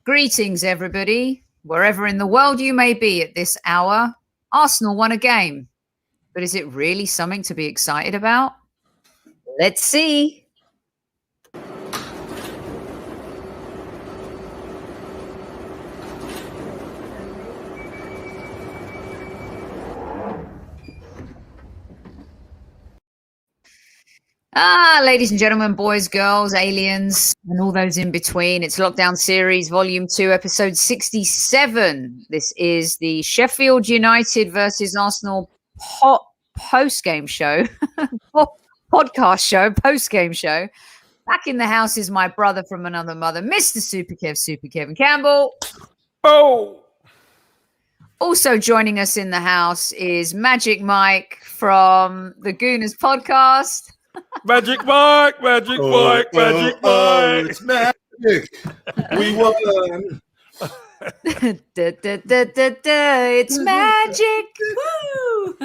Greetings, everybody. Wherever in the world you may be at this hour, Arsenal won a game. But is it really something to be excited about? Let's see. Ladies and gentlemen, boys, girls, aliens, and all those in between. It's Lockdown Series, Volume 2, Episode 67. This is the Sheffield United versus Arsenal post-game show. Podcast show, post-game show. Back in the house is my brother from another mother, Mr. Super Kevin Campbell. Oh! Also joining us in the house is Magic Mike from the Gooners Podcast. Magic Mike. It's magic. We won. It's magic. Woo!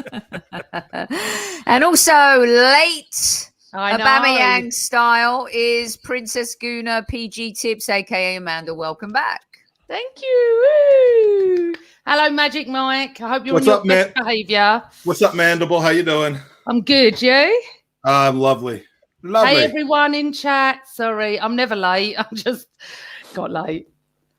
And also late Aubameyang style is Princess Gooner PG Tips, aka Amanda. Welcome back. Thank you. Woo! Hello, Magic Mike. I hope you're on your best behaviour. What's up, Mandible? How you doing? I'm good. You? Lovely. Hey, everyone in chat. Sorry, I'm never late. I just got late.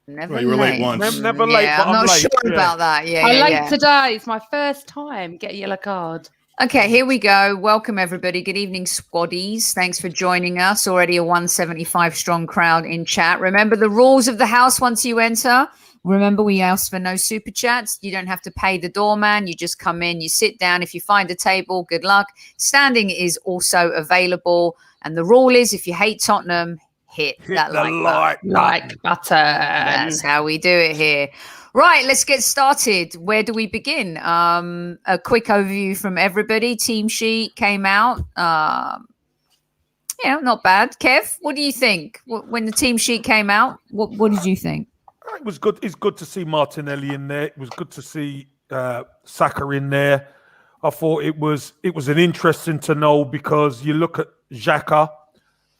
Never you were late once. Never late, but I'm not late. sure about that. I'm late today. It's my first time. Get a yellow card. Okay, here we go. Welcome, everybody. Good evening, squaddies. Thanks for joining us. Already a 175 strong crowd in chat. Remember the rules of the house once you enter. Remember, we ask for no super chats. You don't have to pay the doorman. You just come in, you sit down. If you find a table, good luck. Standing is also available. And the rule is if you hate Tottenham, hit that like button. That's how we do it here. Right, let's get started. Where do we begin? A quick overview from everybody. Team sheet came out. Not bad. Kev, what do you think? When the team sheet came out, what did you think? It was good. It's good to see Martinelli in there. It was good to see Saka in there. I thought it was an interesting to know because you look at Xhaka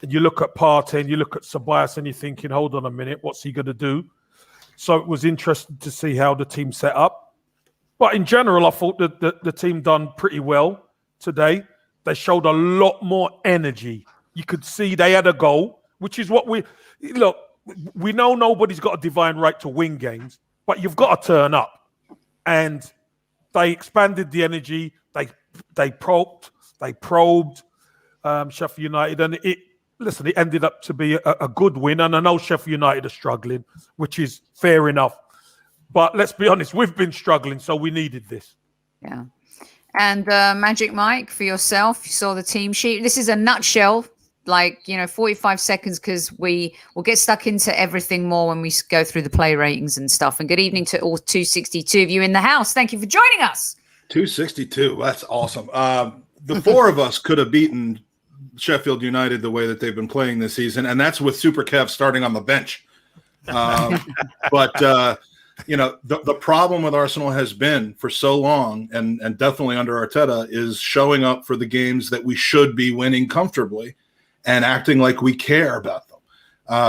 and you look at Partey and you look at Ceballos and you're thinking, hold on a minute, what's he going to do? So it was interesting to see how the team set up. But in general, I thought that the team done pretty well today. They showed a lot more energy. You could see they had a goal, which is what we know nobody's got a divine right to win games, but you've got to turn up. And they expanded the energy. They probed Sheffield United, and it ended up to be a good win. And I know Sheffield United are struggling, which is fair enough. But let's be honest, we've been struggling, so we needed this. Yeah. And Magic Mike, for yourself, you saw the team sheet. This is a nutshell. 45 seconds because we will get stuck into everything more when we go through the play ratings and stuff. And good evening to all 262 of you in the house. Thank you for joining us. 262. That's awesome. The four of us could have beaten Sheffield United the way that they've been playing this season, and that's with Super Kev starting on the bench. But the problem with Arsenal has been for so long, and definitely under Arteta, is showing up for the games that we should be winning comfortably and acting like we care about them.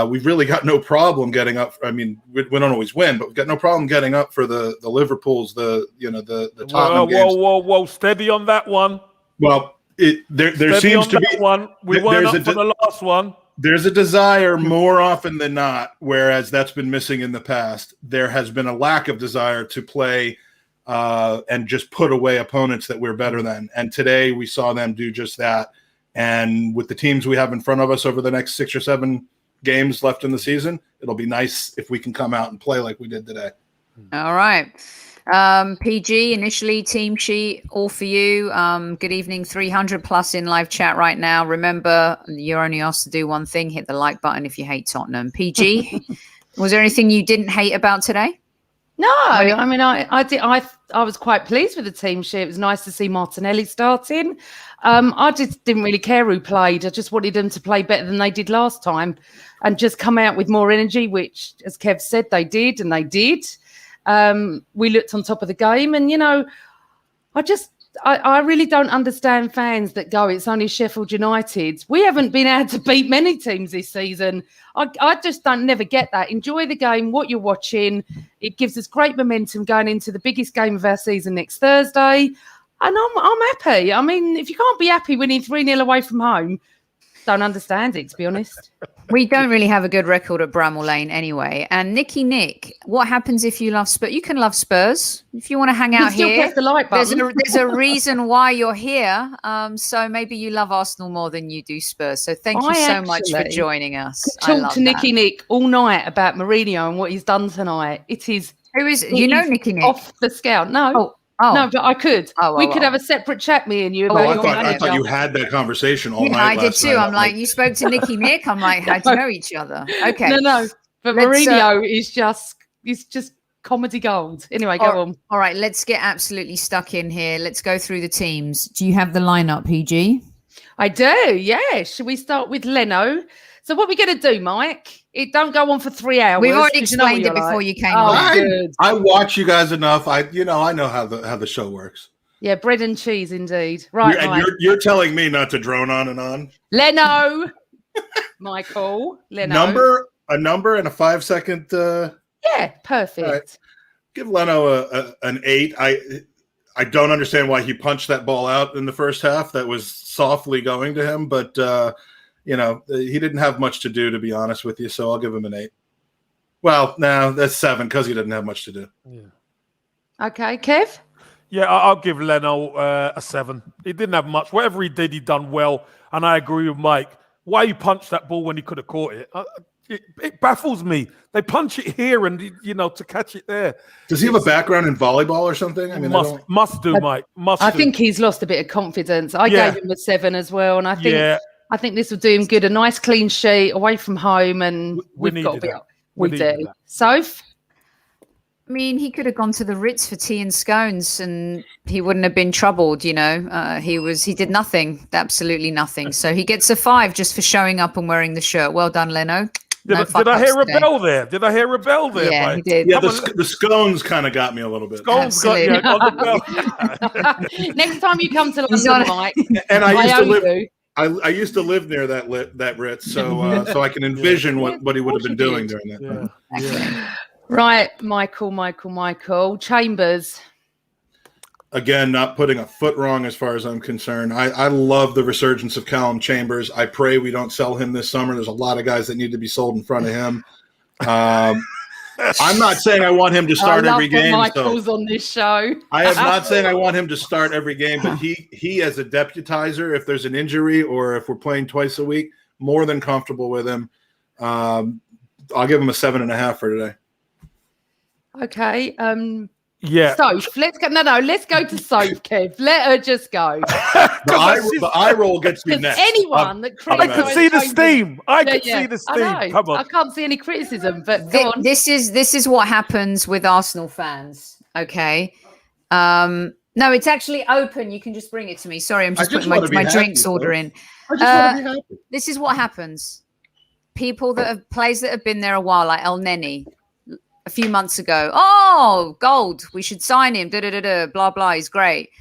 We've really got no problem getting up. I mean, we don't always win, but we've got no problem getting up for the Liverpools, the Tottenham games. Whoa, steady on that one. Well, there seems to be one. We weren't up for the last one. There's a desire more often than not, whereas that's been missing in the past. There has been a lack of desire to play and just put away opponents that we're better than. And today we saw them do just that. And with the teams we have in front of us over the next 6 or 7 games left in the season, it'll be nice if we can come out and play like we did today. All right. PG, initially, team sheet, all for you. Good evening, 300 plus in live chat right now. Remember, you're only asked to do one thing, hit the like button if you hate Tottenham. PG, was there anything you didn't hate about today? No, I mean, I did. I was quite pleased with the team sheet. It was nice to see Martinelli starting. I just didn't really care who played. I just wanted them to play better than they did last time and just come out with more energy, which, as Kev said, they did, and they did. We looked on top of the game, and, you know, I really don't understand fans that go, it's only Sheffield United. We haven't been able to beat many teams this season. I just never get that. Enjoy the game, what you're watching. It gives us great momentum going into the biggest game of our season next Thursday. And I'm happy. I mean, if you can't be happy winning 3-0 away from home, don't understand it, to be honest. We don't really have a good record at Bramall Lane anyway. And Nick, what happens if you love Spurs? You can love Spurs. If you want to hang out here, press the like button. there's a reason why you're here. So maybe you love Arsenal more than you do Spurs. So thank you so much for joining us. Talk to Nick all night about Mourinho and what he's done tonight. It is... Who is... You know Nicky Nick? Off the scale. No. Oh. No, but I could. We could have a separate chat, me and you. About I thought you had that conversation all night. I did too. I'm like, you spoke to Nicky Nick. I'm like, how do you know each other? Okay. No. But Mourinho is just comedy gold. Anyway, go on. All right, let's get absolutely stuck in here. Let's go through the teams. Do you have the lineup, PG? I do. Yeah. Should we start with Leno? So what are we going to do, Mike? It don't go on for 3 hours. We've already explained it before you came on. Good. I watch you guys enough. I know how the show works. Yeah, bread and cheese indeed. Right, and you're telling me not to drone on and on. Leno, Michael, Leno. A number and a 5 second. Yeah, perfect. Right. Give Leno an 8. I don't understand why he punched that ball out in the first half. That was softly going to him, but. He didn't have much to do, to be honest with you, so I'll give him an 8. Well, no, that's 7 because he didn't have much to do. Yeah. Okay, Kev? Yeah, I'll give Leno a 7. He didn't have much. Whatever he did, he done well. And I agree with Mike. Why he punched that ball when he could have caught it? It baffles me. They punch it here and, to catch it there. Does he have a background in volleyball or something? I mean, must do, Mike. I think he's lost a bit of confidence. I gave him a 7 as well, and I think... Yeah. I think this will do him good. A nice clean sheet away from home, and we've got to be up. We do. Soph? I mean, he could have gone to the Ritz for tea and scones, and he wouldn't have been troubled. He did nothing, absolutely nothing. So he gets a 5 just for showing up and wearing the shirt. Well done, Leno. Did I hear a bell there? Yeah, Mike? He did. Yeah, the scones kind of got me a little bit. Scones got you on the bell. Next time you come to London, Mike, and I used to live near that Ritz, so I can envision what he would have been doing during that. Yeah. Right, Michael. Chambers. Again, not putting a foot wrong as far as I'm concerned. I love the resurgence of Callum Chambers. I pray we don't sell him this summer. There's a lot of guys that need to be sold in front of him. I'm not saying I want him to start every game. Michael's on this show. I am not saying I want him to start every game, but he as a deputizer, if there's an injury or if we're playing twice a week, more than comfortable with him. I'll give him a 7.5 for today. Okay. Yeah. Soph, let's go to Soph, Kev. Let her just go. The eye roll gets you next. Anyone that I can see the steam. I can see the steam. Come on. I can't see any criticism, but go on. This is what happens with Arsenal fans. Okay. No, it's actually open. You can just bring it to me. Sorry, I'm just putting my drinks order in. This is what happens. People players that have been there a while, like El Neni. A few months ago, gold, we should sign him, blah blah, he's great.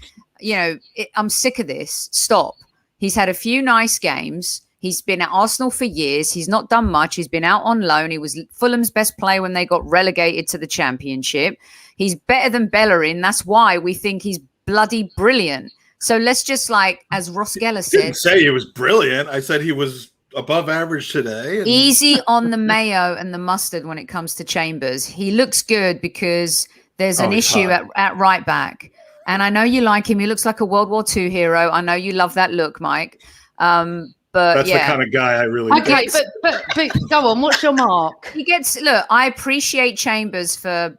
I'm sick of this. Stop. He's had a few nice games. He's been at Arsenal for years. He's not done much. He's been out on loan. He was Fulham's best player when they got relegated to the Championship. He's better than Bellerin. That's why we think he's bloody brilliant. So let's just, as Ross Geller said, I didn't say he was brilliant. I said he was above average today. Easy on the mayo and the mustard when it comes to Chambers. He looks good because there's an issue at right back. And I know you like him. He looks like a World War II hero. I know you love that look, Mike. But that's the kind of guy I really okay, but go on. What's your mark? I appreciate Chambers for,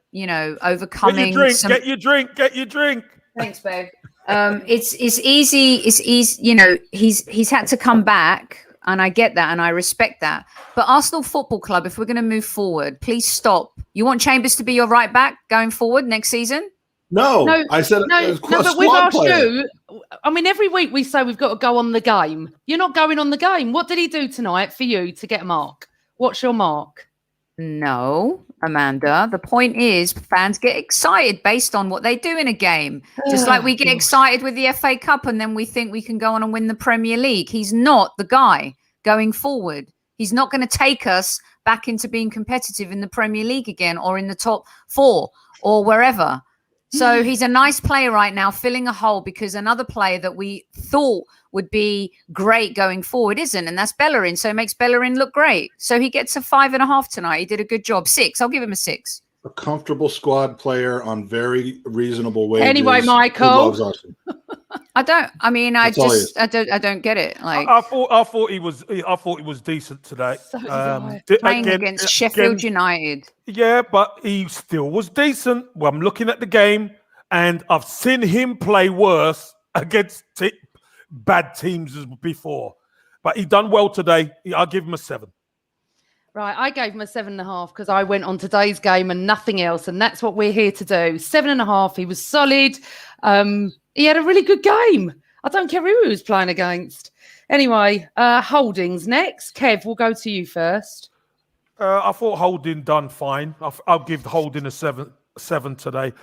overcoming. Get your drink. Thanks, babe. It's easy. It's easy. He's had to come back. And I get that and I respect that. But Arsenal Football Club, if we're going to move forward, please stop. You want Chambers to be your right back going forward next season? No, I said no. But we've asked you. I mean, every week we say we've got to go on the game. You're not going on the game. What did he do tonight for you to get a mark? What's your mark? No, Amanda. The point is fans get excited based on what they do in a game. Just like we get excited with the FA Cup and then we think we can go on and win the Premier League. He's not the guy going forward. He's not going to take us back into being competitive in the Premier League again or in the top 4 or wherever. So he's a nice player right now, filling a hole because another player that we thought would be great going forward isn't, and that's Bellerin. So it makes Bellerin look great. So he gets a 5.5 tonight. He did a good job. 6. I'll give him a 6. A comfortable squad player on very reasonable wages. Anyway, Michael. I don't get it. Like I thought he was decent today. Playing against Sheffield United. Yeah, but he still was decent. Well, I'm looking at the game, and I've seen him play worse against bad teams as before. But he done well today. I'll give him a 7. Right, I gave him a 7.5 because I went on today's game and nothing else, and that's what we're here to do. 7.5. He was solid. He had a really good game. I don't care who he was playing against. Anyway, Holdings next. Kev, we'll go to you first. I thought Holding done fine. I'll give Holding a 7 today.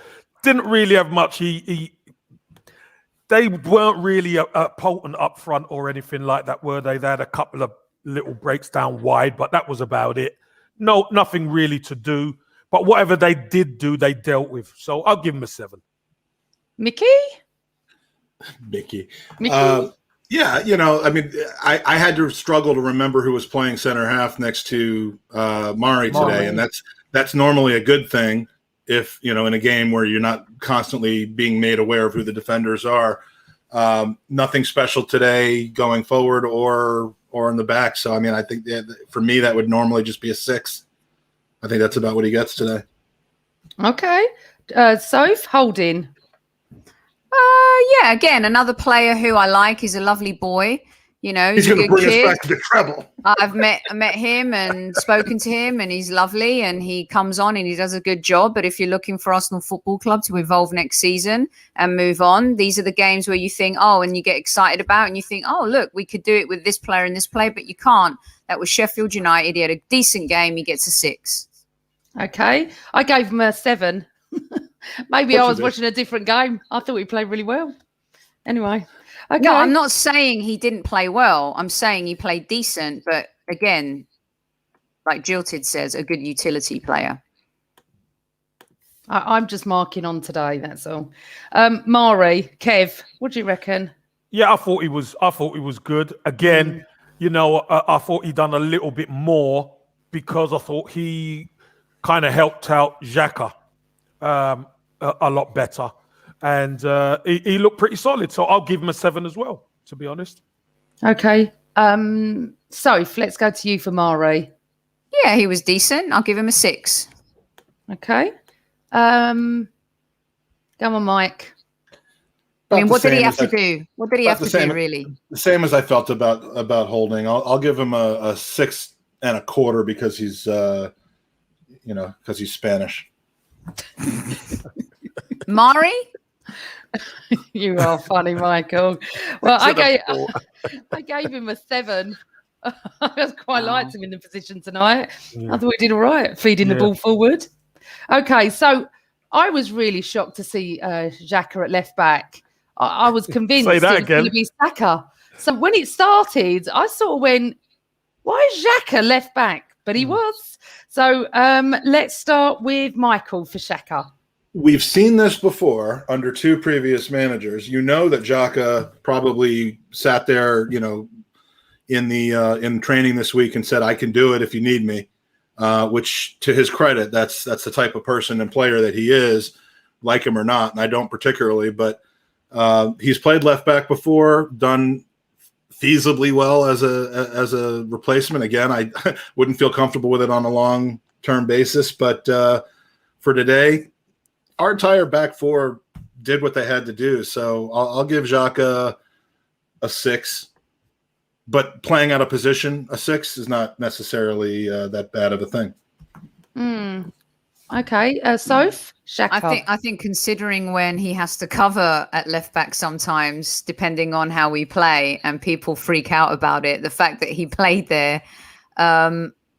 Didn't really have much. They weren't really potent up front or anything like that, were they? They had a couple of little breaks down wide, but that was about it. No, nothing really to do. But whatever they did do, they dealt with. So I'll give them a 7. Mickey? Yeah, I mean, I had to struggle to remember who was playing center half next to Mari today, and that's normally a good thing if, in a game where you're not constantly being made aware of who the defenders are. Nothing special today going forward or in the back. So, I mean, I think for me, that would normally just be a 6. I think that's about what he gets today. Okay. Soph, Holding. Yeah, again, another player who I like. He's a lovely boy. He's going to bring us back to the treble. I've met him and spoken to him, and he's lovely, and he comes on and he does a good job. But if you're looking for Arsenal Football Club to evolve next season and move on, these are the games where you think, and you get excited about, and you think, look, we could do it with this player and this player, but you can't. That was Sheffield United. He had a decent game. He gets a 6. Okay. I gave him a 7. Maybe I was watching a different game. I thought he played really well. Anyway. Okay. No, I'm not saying he didn't play well. I'm saying he played decent, but again, like Jilted says, a good utility player. I'm just marking on today, that's all. Mari, Kev, what do you reckon? Yeah, I thought he was good. Again, I thought he done a little bit more because I thought he kind of helped out Xhaka a lot better. And he looked pretty solid. So I'll give him a 7 as well, to be honest. Okay. Soph, let's go to you for Mari. Yeah, he was decent. I'll give him a 6. Okay. Go on, Mike. What did he have to do? What did he have to do, really? The same as I felt about Holding. I'll give him a 6.25 because he's, because he's Spanish. Mari? You are funny, Michael. Well, I gave him a 7. I quite liked him in the position tonight. Yeah. I thought he did all right, feeding the ball forward. Okay, so I was really shocked to see Xhaka at left back. I was convinced it was going to be Saka. So when it started, I sort of went, why is Xhaka left back? But he was. So let's start with Michael for Xhaka. We've seen this before under 2 previous managers. You know that Xhaka probably sat there, in training this week and said, "I can do it if you need me." Which, to his credit, that's the type of person and player that he is, like him or not. And I don't particularly, but he's played left back before, done feasibly well as a replacement. Again, I wouldn't feel comfortable with it on a long-term basis, but for today, our entire back 4 did what they had to do. So I'll give Xhaka a 6, but playing out of position, a 6 is not necessarily that bad of a thing. Okay. Soph, Xhaka. I think considering when he has to cover at left back sometimes, depending on how we play, and people freak out about it, the fact that he played there,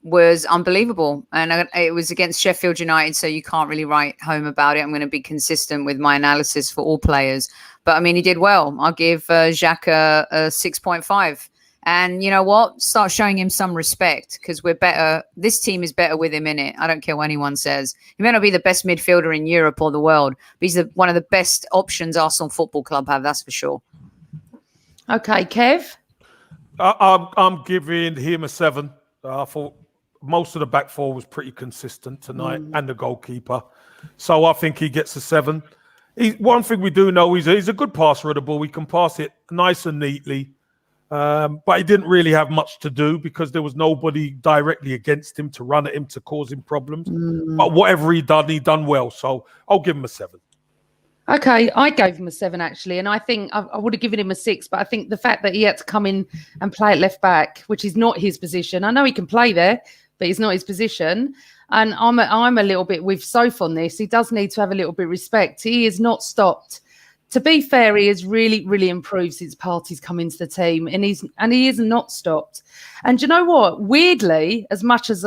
was unbelievable. And it was against Sheffield United, so you can't really write home about it. I'm going to be consistent with my analysis for all players. But, I mean, he did well. I'll give Xhaka a 6.5. And you know what? Start showing him some respect because we're better. This team is better with him in it. I don't care what anyone says. He may not be the best midfielder in Europe or the world, but he's one of the best options Arsenal Football Club have, that's for sure. Okay, Kev? I'm giving him a 7. I thought most of the back four was pretty consistent tonight and the goalkeeper. So I think he gets a 7. One thing we do know, he's a good passer of the ball. He can pass it nice and neatly. But he didn't really have much to do because there was nobody directly against him to run at him to cause him problems. But whatever he done well. So I'll give him a 7. Okay, I gave him a 7 actually, and I think I would have given him a 6. But I think the fact that he had to come in and play at left back, which is not his position. I know he can play there, but it's not his position. And I'm a little bit with Soph on this. He does need to have a little bit of respect. He is not stopped. To be fair, he has really, really improved since Partey's come into the team, and he is not stopped. And you know what? Weirdly, as much as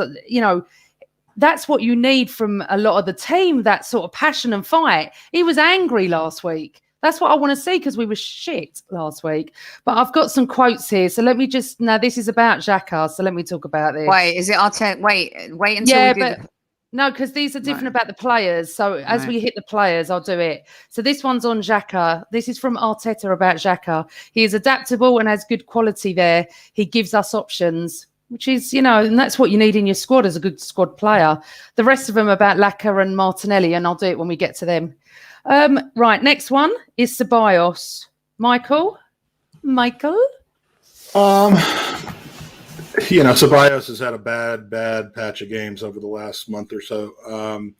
that's what you need from a lot of the team, that sort of passion and fight. He was angry last week. That's what I want to see because we were shit last week. But I've got some quotes here, so let me just. Now this is about Xhaka, so let me talk about this. Wait, is it Arteta? Wait until we do. No, because these are different about the players. So as we hit the players, I'll do it. So this one's on Xhaka. This is from Arteta about Xhaka. He is adaptable and has good quality there. He gives us options, which is, and that's what you need in your squad as a good squad player. The rest of them about Laka and Martinelli, and I'll do it when we get to them. Right, next one is Ceballos. Michael? Ceballos has had a bad patch of games over the last month or so.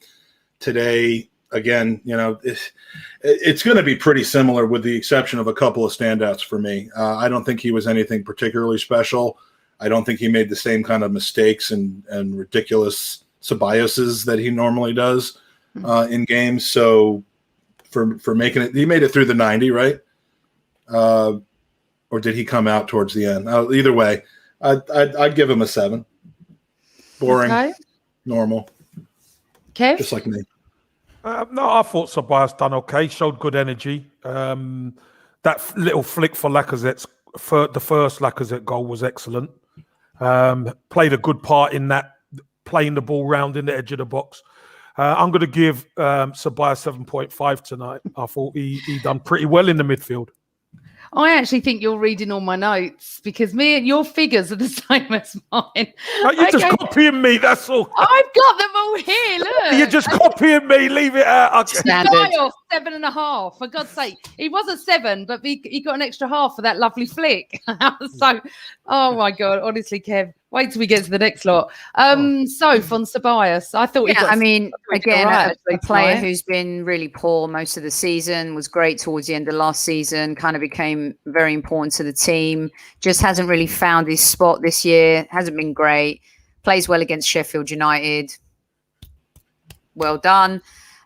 Today, again, it's going to be pretty similar with the exception of a couple of standouts for me. I don't think he was anything particularly special. I don't think he made the same kind of mistakes and ridiculous Ceballos that he normally does in games. So for making it, he made it through the 90, right? Or did he come out towards the end? Either way. I'd give him a 7. Boring, normal. Kev? Just like me. No, I thought Ceballos done okay. Showed good energy. That little flick for Lacazette's the first Lacazette goal was excellent. Played a good part in that, playing the ball round in the edge of the box. I'm going to give Ceballos 7.5 tonight. I thought he done pretty well in the midfield. I actually think you're reading all my notes because your figures are the same as mine. You're just copying me, that's all. I've got them all here, look. You're just copying me, leave it out. Standard. 7.5, for God's sake. He was a 7, but he got an extra half for that lovely flick. So, oh my God, honestly, Kev, wait till we get to the next lot. Soph on Ceballos, I thought a player who's been really poor most of the season, was great towards the end of last season, kind of became very important to the team, just hasn't really found his spot this year, hasn't been great, plays well against Sheffield United. Well done.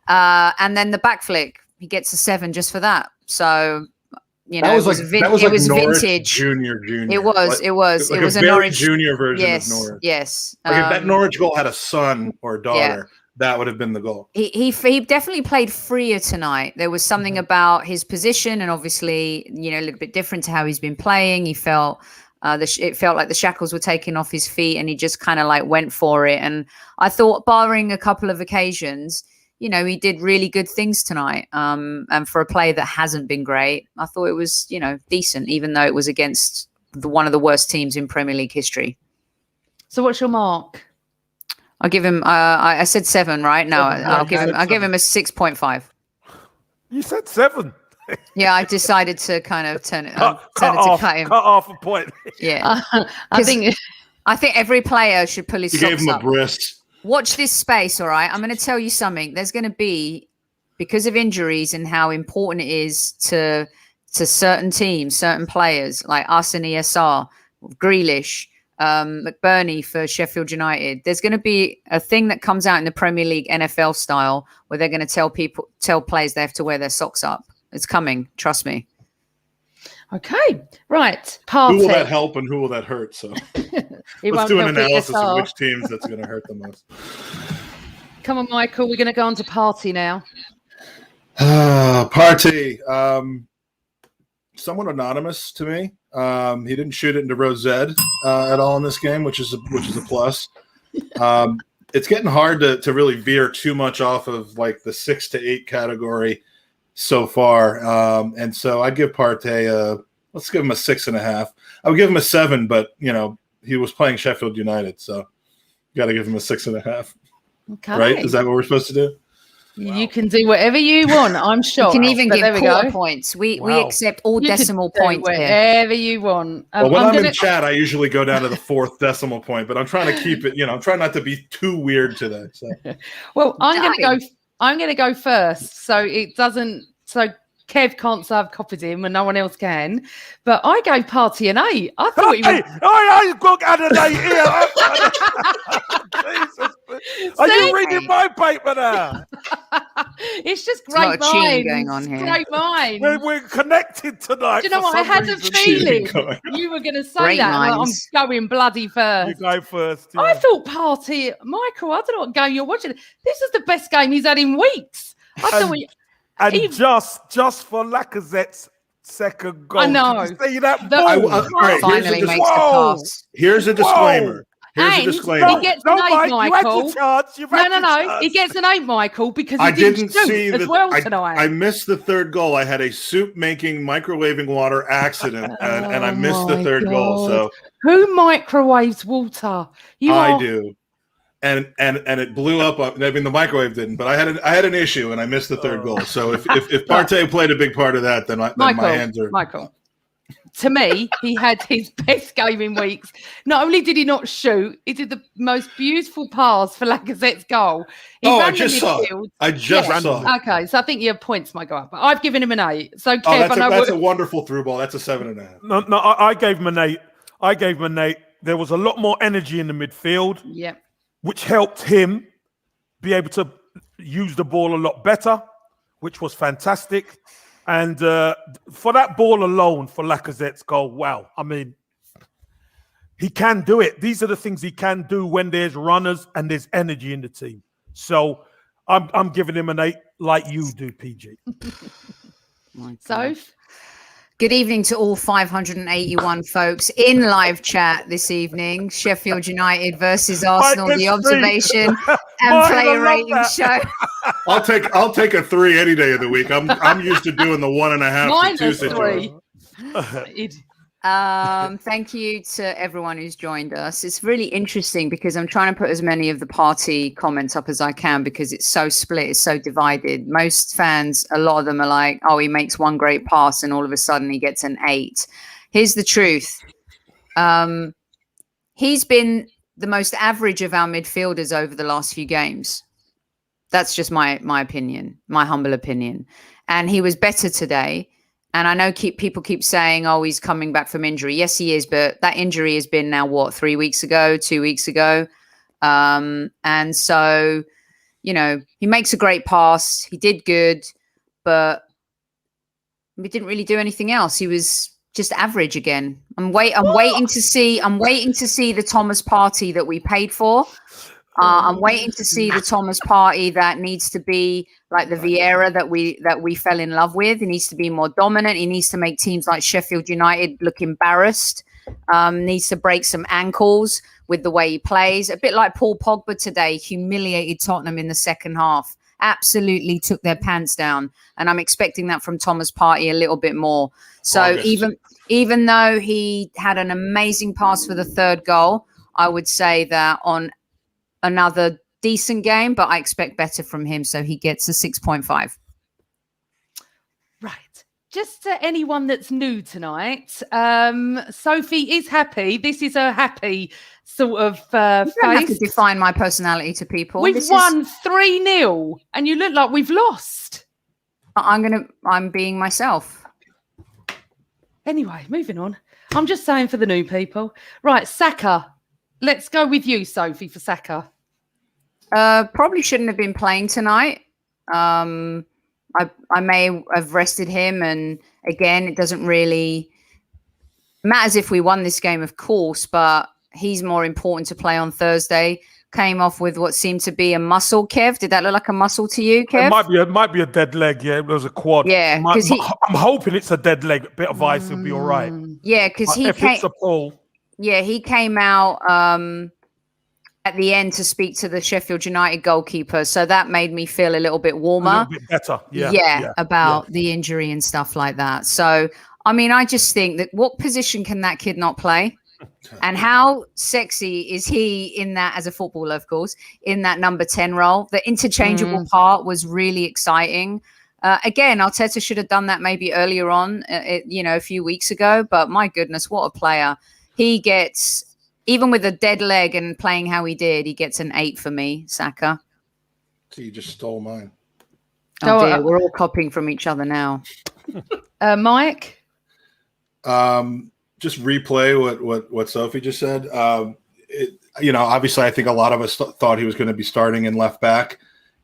And then the back flick, he gets a 7 just for that. So, it was vintage. Junior. It was a a Norwich junior version of Norwich. Yes. Like if that Norwich goal had a son or a daughter, that would have been the goal. He definitely played freer tonight. There was something about his position, and obviously, a little bit different to how he's been playing. He felt it felt like the shackles were taken off his feet, and he just kind of like went for it. And I thought, barring a couple of occasions, he did really good things tonight. And for a player that hasn't been great, I thought it was, decent, even though it was against one of the worst teams in Premier League history. So what's your mark? I'll give him, I said 7, right? No, I'll give him a 6.5. You said 7. Yeah, I decided to kind of cut him. Cut off a point. Yeah. I think every player should pull his socks up. You gave him a bris. Watch this space, all right? I'm going to tell you something. There's going to be, because of injuries and how important it is to certain teams, certain players like us in ESR, Grealish, McBurney for Sheffield United. There's going to be a thing that comes out in the Premier League NFL style where they're going to tell players they have to wear their socks up. It's coming. Trust me. Okay, right. Who Party. will that help and who will that hurt? So let's do an analysis of which teams that's going to hurt the most. Come on, Michael. We're going to go on to Party now. Party. Somewhat anonymous to me. He didn't shoot it into Rosette at all in this game, which is a plus. It's getting hard to really veer too much off of like the 6 to 8 category so far, and so I'd give Partey let's give him a 6.5. I would give him a 7, but he was playing Sheffield United, so you got to give him a 6.5. Okay, right? Is that what we're supposed to do? You can do whatever you want. I'm sure. You can even give quarter points. We accept all decimal points here. Whatever you want. Well, when I'm in chat, I usually go down to the 4th decimal point, but I'm trying to keep it. I'm trying not to be too weird today. So. Well, I'm going to go first, so it doesn't. So Kev can't say I've copied him, and no one else can. But I gave Party an 8. I thought he was. I got an 8 here. Jesus. Are you reading my paper now? It's just great minds going on here. Great minds. We're connected tonight. Do you know what? I had a feeling you were going to say great that. Minds. I'm going bloody first. You go first. Yeah. I thought Party, Michael. I don't know what game you're watching. This is the best game he's had in weeks. Just for Lacazette's second goal. I know. Did you see that ball? Finally makes the pass. Here's a disclaimer. Here's a disclaimer. He gets an 8, Michael. No. He gets an 8, Michael, because he didn't see as well tonight. I missed the third goal. I had a soup-making, microwaving water accident, and I missed the third goal. So who microwaves water? I do. And it blew up. I mean, the microwave didn't, but I had an issue, and I missed the third goal. So if Partey played a big part of that, then my hands are. Michael, to me, he had his best game in weeks. Not only did he not shoot, he did the most beautiful pass for Lacazette's goal. I just saw it. Okay, so I think your points might go up. But I've given him an 8. So Kev, that's a wonderful through ball. That's a 7.5. No, I gave him an 8. There was a lot more energy in the midfield. Yep. Which helped him be able to use the ball a lot better, which was fantastic. And for that ball alone, for Lacazette's goal, wow. I mean, he can do it. These are the things he can do when there's runners and there's energy in the team. So I'm giving him an 8 like you do, PG. Soph? Good evening to all 581 folks in live chat this evening. Sheffield United versus Arsenal, the observation and player rating show. I'll take a 3 any day of the week. I'm used to doing the 1.5 to 2 situation. Thank you to everyone who's joined us. It's really interesting because I'm trying to put as many of the Party comments up as I can because it's so split, it's so divided. Most fans, a lot of them are like, oh, he makes one great pass and all of a sudden he gets an 8. Here's the truth. He's been the most average of our midfielders over the last few games. That's just my opinion, my humble opinion. And he was better today. And I know people keep saying, oh, he's coming back from injury. Yes, he is. But that injury has been now, 3 weeks ago, 2 weeks ago. And so, he makes a great pass. He did good, but we didn't really do anything else. He was just average again. I'm waiting to see the Thomas Partey that we paid for. I'm waiting to see the Thomas Partey that needs to be like the Vieira that we fell in love with. He needs to be more dominant. He needs to make teams like Sheffield United look embarrassed. Needs to break some ankles with the way he plays. A bit like Paul Pogba today, humiliated Tottenham in the second half. Absolutely took their pants down. And I'm expecting that from Thomas Partey a little bit more. So even though he had an amazing pass for the third goal, I would say that on another decent game, but I expect better from him. So he gets a 6.5. Right. Just to anyone that's new tonight, Sophie is happy. This is a happy sort of face. You don't have to define my personality to people. We've won 3-0 and you look like we've lost. I'm being myself. Anyway, moving on. I'm just saying for the new people. Right, Saka. Let's go with you, Sophie, for Saka. Probably shouldn't have been playing tonight. I may have rested him, and again, it doesn't really matters if we won this game, of course, but he's more important to play on Thursday. Came off with what seemed to be a muscle, Kev. Did that look like a muscle to you, Kev? It might be a dead leg. Yeah, it was a quad. Yeah, because I'm hoping it's a dead leg. A bit of ice will be all right. Yeah, because it's a pull. Yeah, he came out at the end to speak to the Sheffield United goalkeeper, so that made me feel a little bit warmer, a little bit better. Yeah, about the injury and stuff like that. So, I mean, I just think that what position can that kid not play? And how sexy is he in that, as a footballer, of course, in that number 10 role? The interchangeable part was really exciting. Again, Arteta should have done that maybe earlier on, a few weeks ago. But my goodness, what a player. He gets, even with a dead leg and playing how he did, he gets an 8 for me, Saka. So you just stole mine. Oh dear, we're all copying from each other now. Mike? Just replay what Sophie just said. Obviously, I think a lot of us thought he was going to be starting in left back,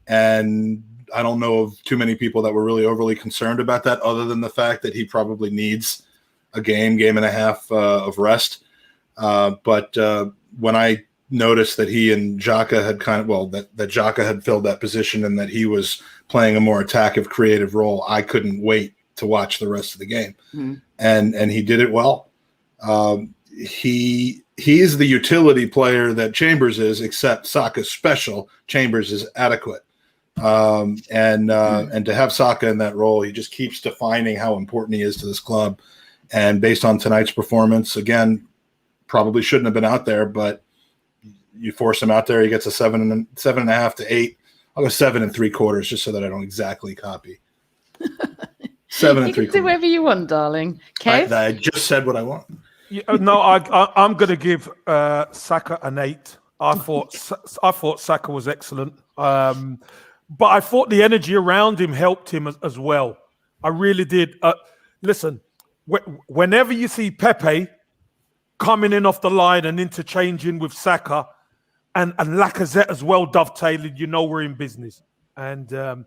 and I don't know of too many people that were really overly concerned about that, other than the fact that he probably needs a game and a half of rest. But when I noticed that he and Xhaka had that Xhaka had filled that position and that he was playing a more attackive, creative role, I couldn't wait to watch the rest of the game. And he did it well. He is the utility player that Chambers is, except Saka's special. Chambers is adequate. And to have Saka in that role, he just keeps defining how important he is to this club. And based on tonight's performance, again, probably shouldn't have been out there, but you force him out there, he gets a 7.5 to 8. I'll go 7 3/4, just so that I don't exactly copy. 7 3/4. You can do whatever you want, darling. Kev? I just said what I want. No, I'm going to give Saka an 8. I thought Saka was excellent, but I thought the energy around him helped him as well. I really did. Listen, whenever you see Pepe coming in off the line and interchanging with Saka and Lacazette as well, dovetailing, we're in business. And there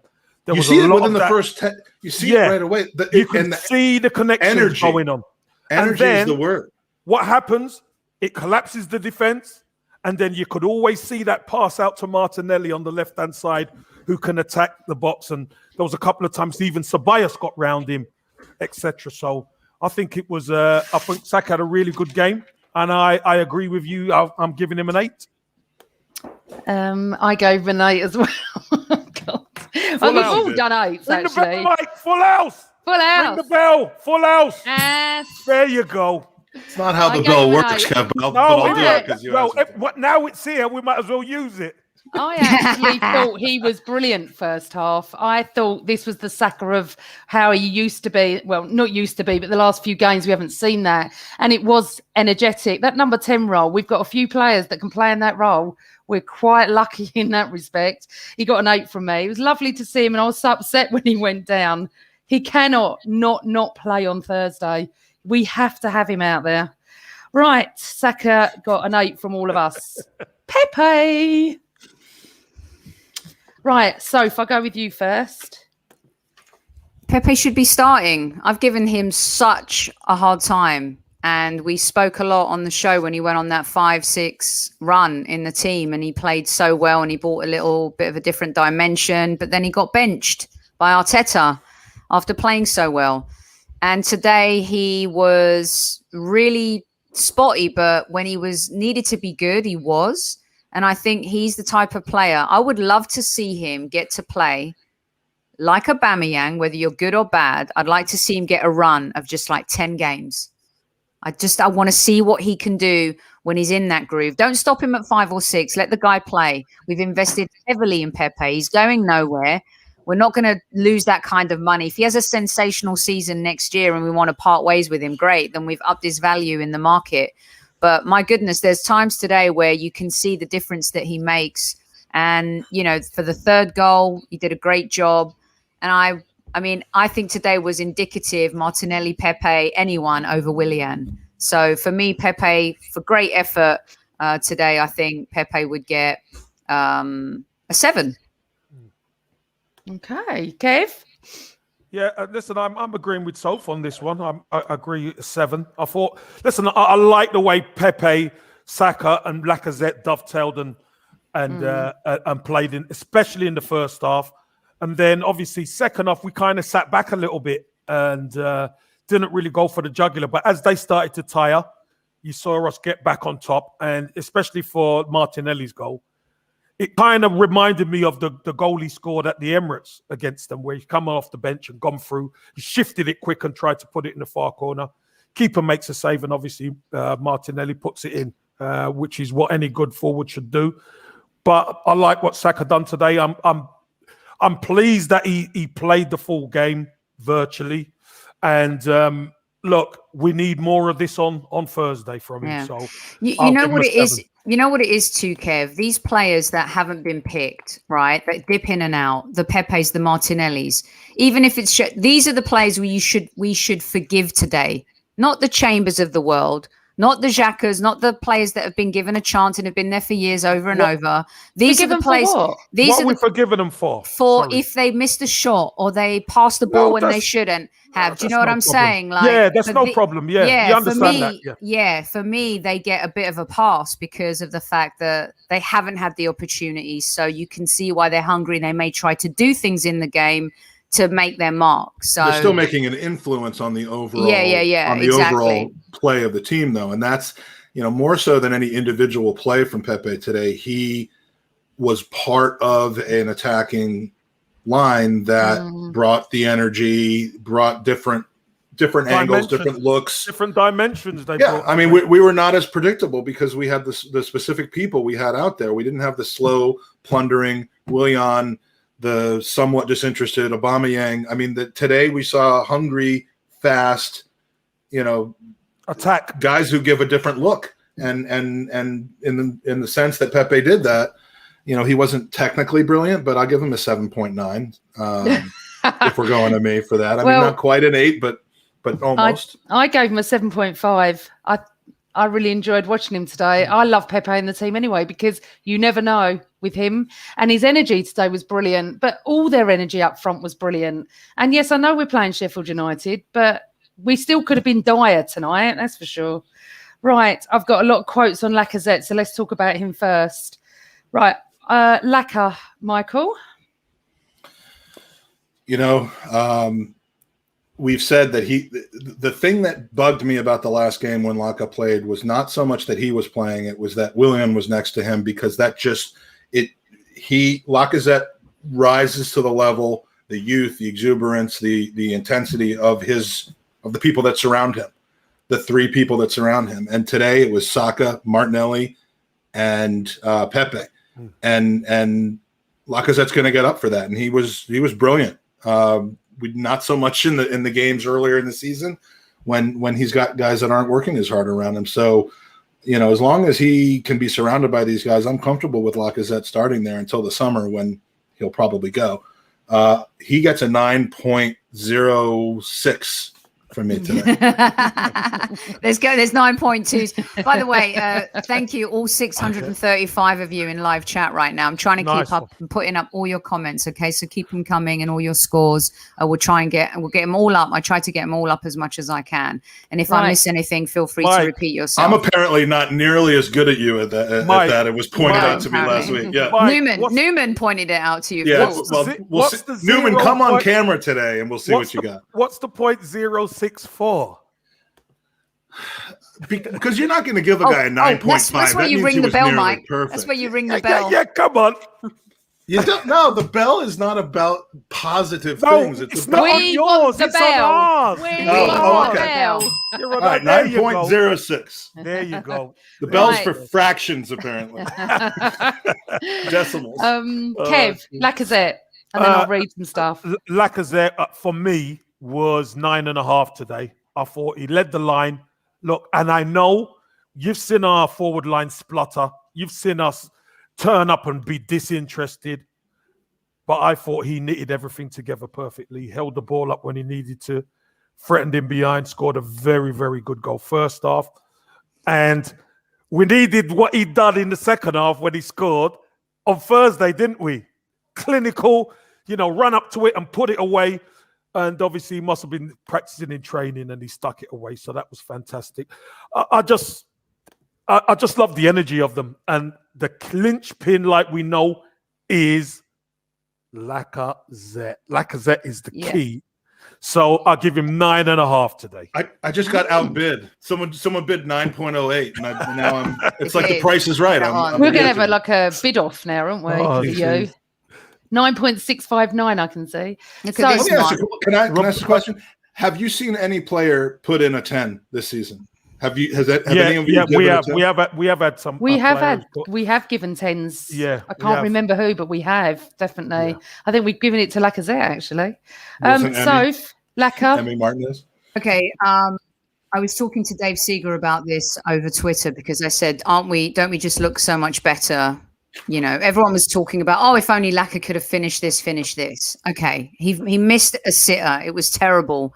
you was see a it lot within of the first 10. You see it right away. You can see the connection going on. Energy is the word. What happens? It collapses the defense, and then you could always see that pass out to Martinelli on the left-hand side, who can attack the box. And there was a couple of times even Ceballos got round him, etc. So I think it was. I think Saka had a really good game, and I agree with you. I'm giving him an 8. I gave him an 8 as well. God. We've all done 8s, Ring actually. the bell, Mike. Full house. Full house. Ring the bell. Full house. Yes. There you go. It's not how I the gave bell him an works, 8. Kev, but No, I'll do it because you asked me. now it's here. We might as well use it. I actually thought he was brilliant first half. I thought this was the Saka of how he used to be. Well, not used to be, but the last few games we haven't seen that. And it was energetic. That number 10 role, we've got a few players that can play in that role. We're quite lucky in that respect. He got an 8 from me. It was lovely to see him, and I was so upset when he went down. He cannot not play on Thursday. We have to have him out there. Right, Saka got an 8 from all of us. Pepe. Right, Soph, I'll go with you first. Pepe should be starting. I've given him such a hard time. And we spoke a lot on the show when he went on that 5-6 run in the team, and he played so well and he brought a little bit of a different dimension. But then he got benched by Arteta after playing so well. And today he was really spotty, but when he was needed to be good, he was. And I think he's the type of player I would love to see him get to play like Aubameyang, whether you're good or bad. I'd like to see him get a run of just like 10 games. I want to see what he can do when he's in that groove. Don't stop him at 5 or 6. Let the guy play. We've invested heavily in Pepe. He's going nowhere. We're not going to lose that kind of money. If he has a sensational season next year and we want to part ways with him, great. Then we've upped his value in the market. But my goodness, there's times today where you can see the difference that he makes. And, for the third goal, he did a great job. And I think today was indicative, Martinelli, Pepe, anyone over Willian. So for me, Pepe, for great effort today, I think Pepe would get a 7. Okay. Kev? Yeah, listen, I'm agreeing with Soph on this one. I agree 7. I thought, listen, I like the way Pepe, Saka, and Lacazette dovetailed and played in, especially in the first half. And then obviously second half, we kind of sat back a little bit and didn't really go for the jugular. But as they started to tire, you saw us get back on top, and especially for Martinelli's goal. It kind of reminded me of the goal he scored at the Emirates against them, where he's come off the bench and gone through. He shifted it quick and tried to put it in the far corner. Keeper makes a save, and obviously Martinelli puts it in, which is what any good forward should do. But I like what Saka done today. I'm pleased that he played the full game virtually, and look, we need more of this on Thursday from him. So you know what it is. You know what it is too, Kev? These players that haven't been picked, right, that dip in and out, the Pepes, the Martinellis, even if it's these are the players we should forgive today, not the Chambers of the world, not the Xhakas, not the players that have been given a chance and have been there for years over and over. These are the players. What are we forgiving them for? If they missed a shot or they passed the ball when they shouldn't have. Do you know what I'm saying? Like, yeah, that's no problem. Yeah, you understand that. Yeah, for me, they get a bit of a pass because of the fact that they haven't had the opportunities. So you can see why they're hungry. They may try to do things in the game to make their mark. So they're still making an influence on the overall overall play of the team, though. And that's, more so than any individual play from Pepe today, he was part of an attacking line that brought the energy, brought different angles, different looks, different dimensions. I mean, we were not as predictable because we had the specific people we had out there. We didn't have the slow, plundering Willian, the somewhat disinterested Aubameyang. I mean, today we saw hungry, fast, attack guys who give a different look. And in the sense that Pepe did that, he wasn't technically brilliant, but I'll give him a 7.9 if we're going to me for that. I mean, not quite an 8, but almost. I gave him a 7.5. I really enjoyed watching him today. I love Pepe in the team anyway, because you never know with him. And his energy today was brilliant, but all their energy up front was brilliant. And yes, I know we're playing Sheffield United, but we still could have been dire tonight, that's for sure. Right, I've got a lot of quotes on Lacazette, so let's talk about him first. Right, Laka, Michael? We've said that the thing that bugged me about the last game when Laka played was not so much that he was playing, it was that Willian was next to him, because that Lacazette rises to the level, the youth, the exuberance, the intensity of the people that surround him, the 3 people that surround him. And today it was Saka, Martinelli, and Pepe. And Lacazette's going to get up for that. And he was brilliant. Not so much in the games earlier in the season when he's got guys that aren't working as hard around him. So, as long as he can be surrounded by these guys, I'm comfortable with Lacazette starting there until the summer when he'll probably go. He gets a 9.06 from me today. There's 9.2. By the way, thank you all 635 of you in live chat right now. I'm trying to keep up and putting up all your comments. Okay, so keep them coming and all your scores. We'll get them all up. I try to get them all up as much as I can. And if I miss anything, feel free to repeat yourself. I'm apparently not nearly as good at you at that. It was pointed out to me last week. Yeah, Newman pointed it out to you. Yeah, we'll see. Newman, come on camera today, and we'll see what you got. What's the 0.06 for? Because you're not going to give a guy a 9.5. That's where you ring the bell, Mike. Perfect. That's where you ring the bell. Yeah, come on. You don't know. The bell is not about positive things. It's not on yours. It's on ours. Okay. Bell. All right, 9.06. There you go. The bell's for fractions, apparently. Decimals. Kev, Lacazette, and then I'll read some stuff. Lacazette, for me, was 9.5 today. I thought he led the line. Look, and I know you've seen our forward line splutter. You've seen us turn up and be disinterested. But I thought he knitted everything together perfectly. He held the ball up when he needed to, threatened him behind, scored a very, very good goal first half. And we needed what he'd done in the second half when he scored on Thursday, didn't we? Clinical, run up to it and put it away. And obviously he must have been practicing in training and he stuck it away. So that was fantastic. I just love the energy of them. And the clinch pin, like we know, is Lacazette. Lacazette is the key. So I'll give him 9.5 today. I just got outbid. Someone bid 9.08, and now I'm. It's like the price is right. We're gonna have a bid off now, aren't we? Oh, for you. 9.659, I can see. Can I ask a question? Have you seen any player put in a 10 this season? Any of you we have had some. We have given 10s. Yeah, I can't remember who, but we have definitely. Yeah. I think we've given it to Lacazette actually. Soph, Lacazette. Emmy Martinez. Okay. I was talking to Dave Seeger about this over Twitter because I said, don't we just look so much better? You know, everyone was talking about, if only Lacazette could have finished this. Okay. He missed a sitter. It was terrible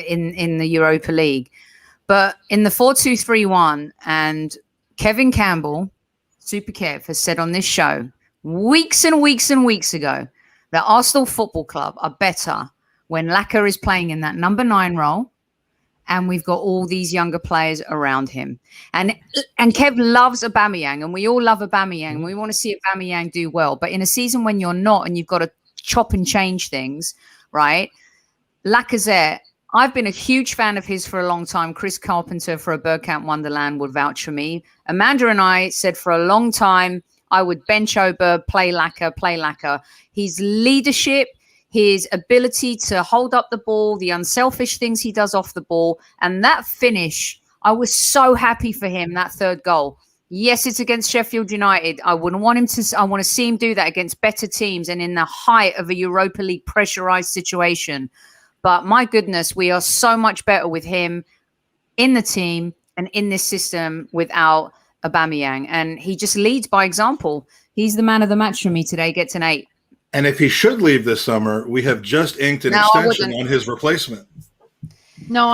in the Europa League. But in the 4-2-3-1, and Kevin Campbell, Super Kev, has said on this show weeks and weeks and weeks ago that Arsenal Football Club are better when Lacazette is playing in that number 9 role and we've got all these younger players around him. And Kev loves Aubameyang, and we all love Aubameyang, and we want to see Aubameyang do well. But in a season when you're not and you've got to chop and change things, right, Lacazette, I've been a huge fan of his for a long time. Chris Carpenter for a Bergkamp Wonderland would vouch for me. Amanda and I said for a long time I would bench Ober, play Lacazette. His leadership, his ability to hold up the ball, the unselfish things he does off the ball, and that finish, I was so happy for him, that third goal. Yes, it's against Sheffield United. I wouldn't want him to. I want to see him do that against better teams and in the height of a Europa League pressurized situation. But my goodness, we are so much better with him in the team and in this system without Aubameyang. And he just leads by example. He's the man of the match for me today, gets an 8. And if he should leave this summer, we have just inked an extension on his replacement. No,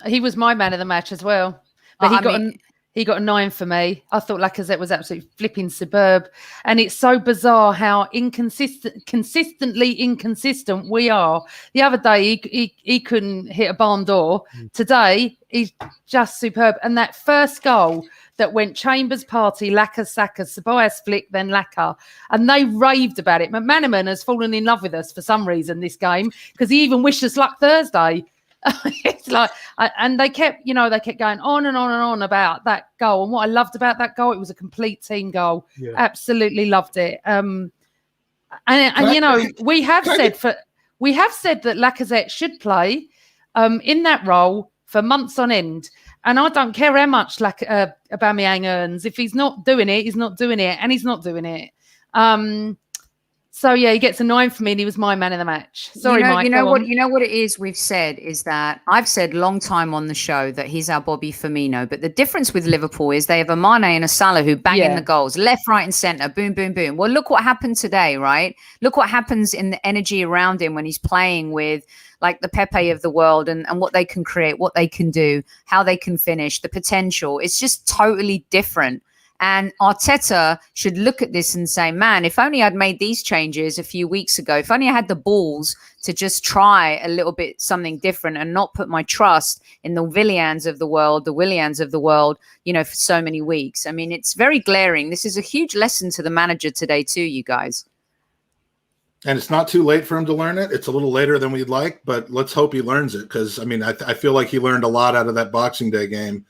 he was my man of the match as well. But he got a 9 for me. I thought Lacazette was absolutely flipping superb. And it's so bizarre how consistently inconsistent we are. The other day, he couldn't hit a barn door. Today, he's just superb. And that first goal that went Chambers party, Lacazette, Saka, Ceballos flick, then Lacazette. And they raved about it. McManaman has fallen in love with us for some reason this game because he even wished us luck Thursday. It's like, and they kept going on and on and on about that goal. And what I loved about that goal, it was a complete team goal. Yeah. Absolutely loved it. And we have said that Lacazette should play in that role for months on end. And I don't care how much Aubameyang earns. If he's not doing it, he's not doing it, and he's not doing it. So yeah, he gets a 9 for me, and he was my man of the match. Sorry, Mike. You know what it is we've said is that I've said long time on the show that he's our Bobby Firmino, but the difference with Liverpool is they have a Mane and a Salah who bang in the goals, left, right, and centre, boom, boom, boom. Well, look what happened today, right? Look what happens in the energy around him when he's playing with like the Pepe of the world and what they can create, what they can do, how they can finish, the potential. It's just totally different. And Arteta should look at this and say, man, if only I'd made these changes a few weeks ago, if only I had the balls to just try a little bit something different and not put my trust in the Willians of the world, for so many weeks. I mean, it's very glaring. This is a huge lesson to the manager today too, you guys. And it's not too late for him to learn it. It's a little later than we'd like, but let's hope he learns it because, I mean, I feel like he learned a lot out of that Boxing Day game.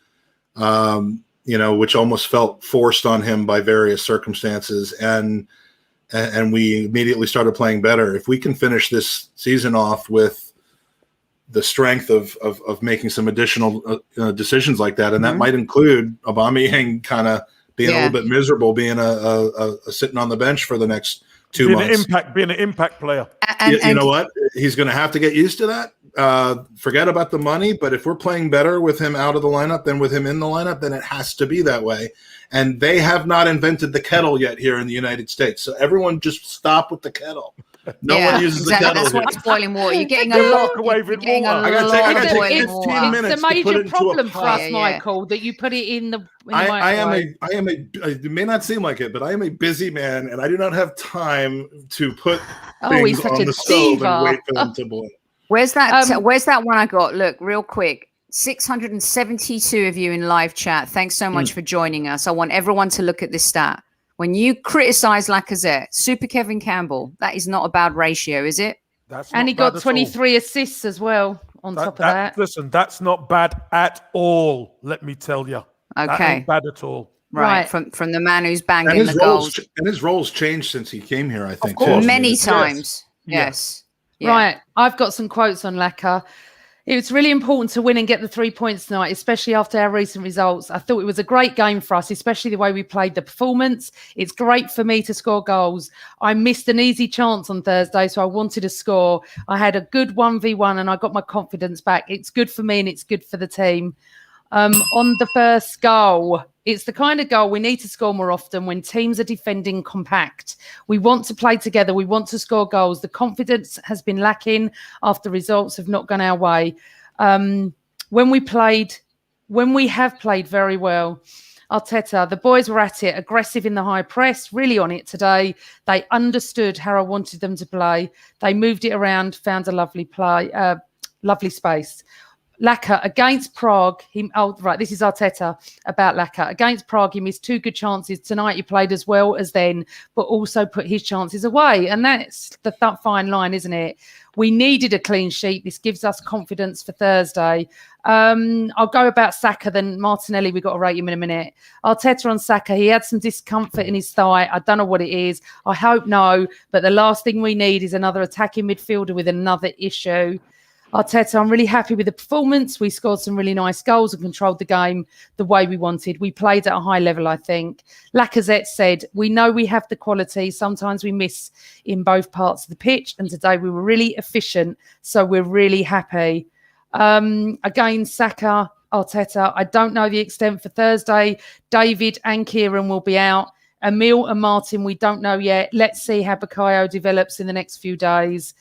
Which almost felt forced on him by various circumstances. And we immediately started playing better. If we can finish this season off with the strength of making some additional decisions like that, and that might include Aubameyang kind of being a little bit miserable, being a sitting on the bench for the next 2 months. Being an impact player. You know what? He's going to have to get used to that. Forget about the money, but if we're playing better with him out of the lineup than with him in the lineup, then it has to be that way. And they have not invented the kettle yet here in the United States. So everyone just stop with the kettle. No one uses the kettle. That's what's boiling water. You're getting a lot of water. It's a major problem for us, Michael, that you put it in the it may not seem like it, but I am a busy man, and I do not have time to put things on the stove and wait for them to boil. Where's that? Where's that one I got? Look, real quick. 672 of you in live chat. Thanks so much for joining us. I want everyone to look at this stat. When you criticize Lacazette, Super Kevin Campbell, that is not a bad ratio, is it? And he got 23 assists as well on top of that. Listen, that's not bad at all, let me tell you. Okay. That ain't bad at all. Right. From the man who's banging the goals. And his roles changed since he came here, I think. Many times. Yes. Yeah. Right. I've got some quotes on Laka. It's really important to win and get the 3 points tonight, especially after our recent results. I thought it was a great game for us, especially the way we played the performance. It's great for me to score goals. I missed an easy chance on Thursday, so I wanted to score. I had a good 1v1 and I got my confidence back. It's good for me and it's good for the team. On the first goal, it's the kind of goal we need to score more often when teams are defending compact. We want to play together. We want to score goals. The confidence has been lacking after results have not gone our way. When we have played very well, Arteta, the boys were at it, aggressive in the high press, really on it today. They understood how I wanted them to play. They moved it around, found a lovely space. Laka against Prague. This is Arteta about Laka. Against Prague, he missed 2 good chances. Tonight, he played as well as then, but also put his chances away. And that's the fine line, isn't it? We needed a clean sheet. This gives us confidence for Thursday. I'll go about Saka, then Martinelli. We've got to rate him in a minute. Arteta on Saka. He had some discomfort in his thigh. I don't know what it is. I hope no. But the last thing we need is another attacking midfielder with another issue. Arteta, I'm really happy with the performance. We scored some really nice goals and controlled the game the way we wanted. We played at a high level, I think. Lacazette said, we know we have the quality. Sometimes we miss in both parts of the pitch. And today we were really efficient. So we're really happy. Again, Saka, Arteta, I don't know the extent for Thursday. David and Kieran will be out. Emil and Martin, we don't know yet. Let's see how Bukayo develops in the next few days.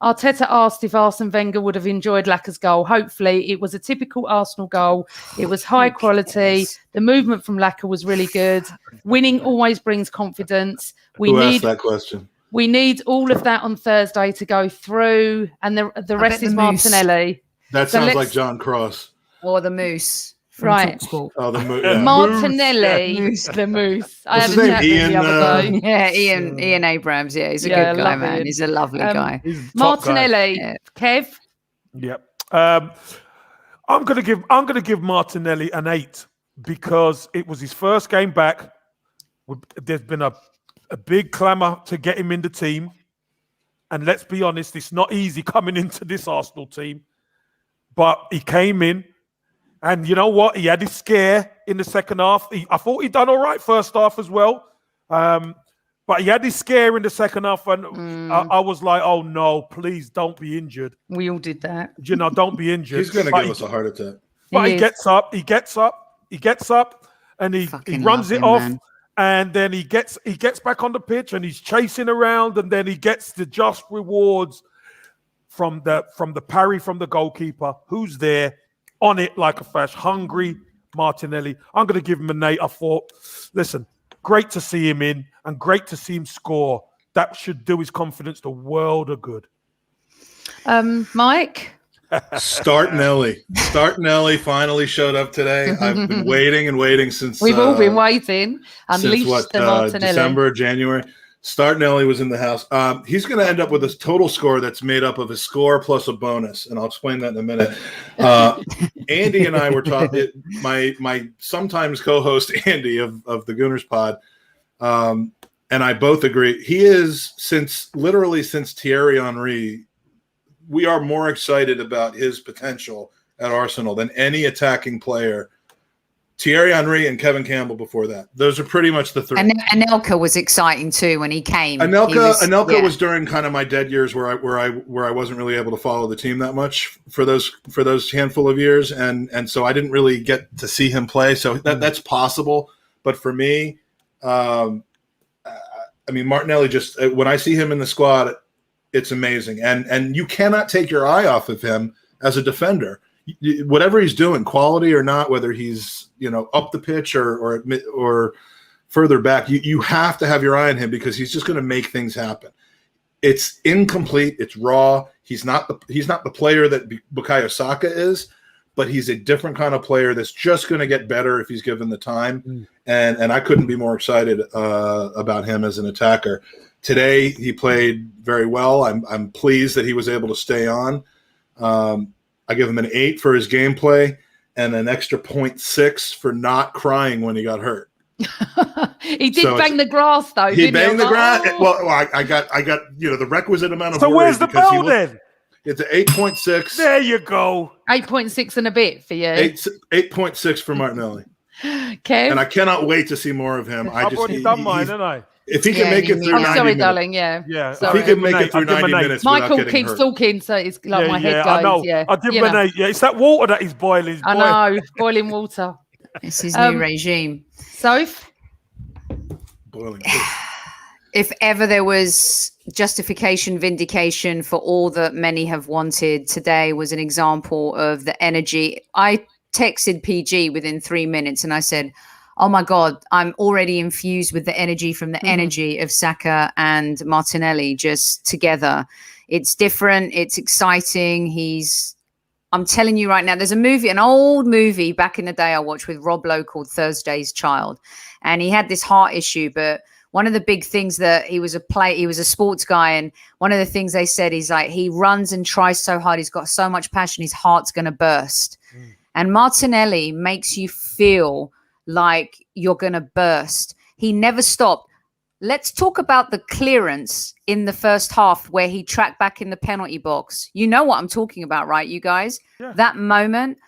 Arteta asked if Arsene Wenger would have enjoyed Laka's goal. Hopefully, it was a typical Arsenal goal. It was high quality. The movement from Laka was really good. Winning always brings confidence. Who asked that question? We need all of that on Thursday to go through, and the rest is Martinelli. That sounds like John Cross. Or the Moose. Right. Oh, the Moose. Yeah. Martinelli, the Moose. I had a chat with him the other day. Yeah, Ian Abrams. Yeah, he's a good guy, man. He's a lovely guy. Martinelli, guy. Kev. Yep. I'm gonna give Martinelli an 8 because it was his first game back. There's been a big clamour to get him in the team, and let's be honest, it's not easy coming into this Arsenal team. But he came in. And you know what? He had his scare in the second half. I thought he'd done all right first half as well. But he had his scare in the second half. And I was like, oh, no, please don't be injured. We all did that. Don't be injured. He's going to give us a heart attack. But he gets up, and he runs it off. Man. And then he gets back on the pitch and he's chasing around. And then he gets the just rewards from the parry from the goalkeeper, who's there. On it like a flash, hungry Martinelli. I'm going to give him an 8. I thought, listen, great to see him in and great to see him score. That should do his confidence the world of good. Mike? Start Nelly finally showed up today. I've been waiting since... We've all been waiting. Unleash the Martinelli. December, January. Start Nelly was in the house. He's going to end up with a total score that's made up of a score plus a bonus, and I'll explain that in a minute. Andy and I were talking. My sometimes co-host Andy of the Gooners Pod, and I both agree. He is since Thierry Henry, we are more excited about his potential at Arsenal than any attacking player. Thierry Henry and Kevin Campbell before that. Those are pretty much the 3. And Anelka was exciting too when he came. Anelka was during kind of my dead years where I wasn't really able to follow the team that much for those handful of years, and so I didn't really get to see him play. So that's possible. But for me, I mean Martinelli, just when I see him in the squad, it's amazing. And you cannot take your eye off of him as a defender. Whatever he's doing, quality or not, whether he's up the pitch or further back, you have to have your eye on him because he's just going to make things happen. It's incomplete. It's raw. He's not the player that Bukayo Saka is, but he's a different kind of player that's just going to get better if he's given the time. And I couldn't be more excited about him as an attacker. Today he played very well. I'm pleased that he was able to stay on. I give him an 8 for his gameplay and an extra 0.6 for not crying when he got hurt. He did bang the grass though. He banged the grass. Well, I got the requisite amount of. So where's the bell then? It's an 8.6. There you go. 8.6 and a bit for you. 8.6 for Martinelli. Kev? And I cannot wait to see more of him. I've already done mine, haven't I? If he can make it through 90 sorry, minutes. darling. Yeah. If he can make it through 90 minutes Michael without keeps hurt. talking, so it's like my head goes. I know. Yeah. I give him an 8. Yeah, it's that water that he's boiling. I know, boiling water. It's his new regime. Soph? Boiling. If ever there was justification, vindication for all that many have wanted, today was an example of the energy. I texted PG within 3 minutes and I said, oh my God, I'm already infused with the energy from the energy of Saka and Martinelli just together. It's different. It's exciting. I'm telling you right now, there's a movie, an old movie back in the day I watched with Rob Lowe called Thursday's Child. And he had this heart issue, but one of the big things that he was a sports guy. And one of the things they said is like, he runs and tries so hard. He's got so much passion. His heart's going to burst. And Martinelli makes you feel like you're going to burst. He never stopped. Let's talk about the clearance in the first half where he tracked back in the penalty box. You know what I'm talking about, right, you guys? Yeah. That moment,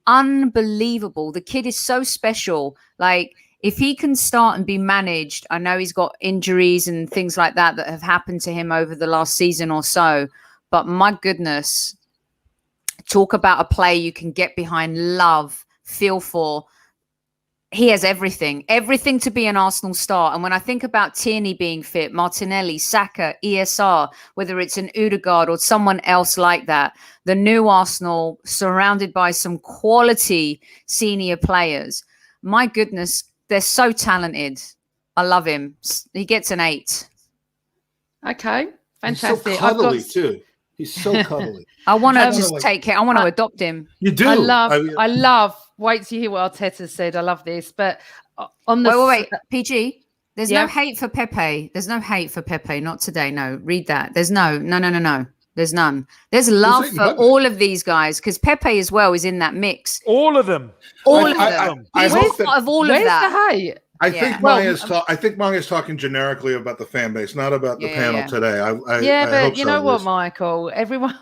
unbelievable. The kid is so special. Like, if he can start and be managed, I know he's got injuries and things like that have happened to him over the last season or so, but my goodness, talk about a player you can get behind, love, feel for. He has everything to be an Arsenal star. And when I think about Tierney being fit, Martinelli, Saka, ESR, whether it's an Odegaard or someone else like that, the new Arsenal surrounded by some quality senior players, my goodness, they're so talented. I love him. He gets an 8. Okay, fantastic. He's so cuddly too. He's so cuddly. I want to just take it. I want to adopt him. You do. I love. Wait till you hear what Arteta said. I love this. But on the wait, PG. There's no hate for Pepe. There's no hate for Pepe. Not today. No, read that. There's no. There's none. There's love for all of these guys because Pepe as well is in that mix. All of them. All of them. He's part of all of that. Where's the hate? I think Maya's talking generically about the fan base, not about the panel today. I but you know what, Michael? Everyone's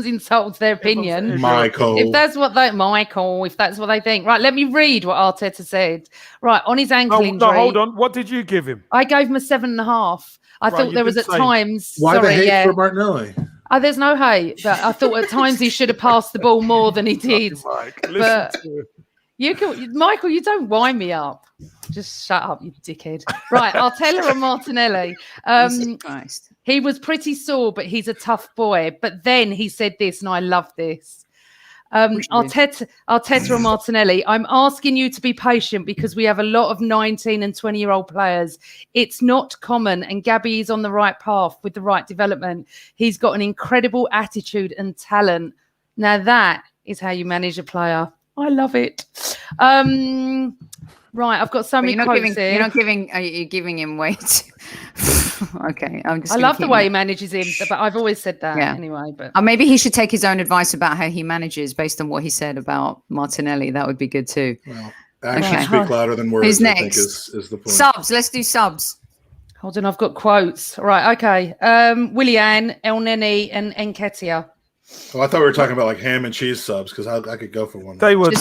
entitled to their opinion. Michael, if that's what they think, right? Let me read what Arteta said. Right, on his ankle injury. No, hold on. What did you give him? I gave him a 7.5. I thought there was at times. Why the hate for Martinelli? There's no hate, but I thought at times he should have passed the ball more than he did. But Michael, you don't wind me up. Just shut up, you dickhead. Right, Arteta and Martinelli. He was pretty sore, but he's a tough boy. But then he said this, and I love this. Arteta and Martinelli, I'm asking you to be patient because we have a lot of 19 and 20-year-old players. It's not common, and Gabby is on the right path with the right development. He's got an incredible attitude and talent. Now that is how you manage a player. I love it. Right, I've got so many quotes here. You're giving him weight. Okay, I love the way he manages him, but I've always said that anyway. But maybe he should take his own advice about how he manages based on what he said about Martinelli. That would be good too. Well, actions speak louder than words. Who's next? I think is the point. Subs. Let's do subs. Hold on, I've got quotes. Right, okay. Willian, El Neni, and Nketiah. Oh, I thought we were talking about like ham and cheese subs because I could go for one. They would.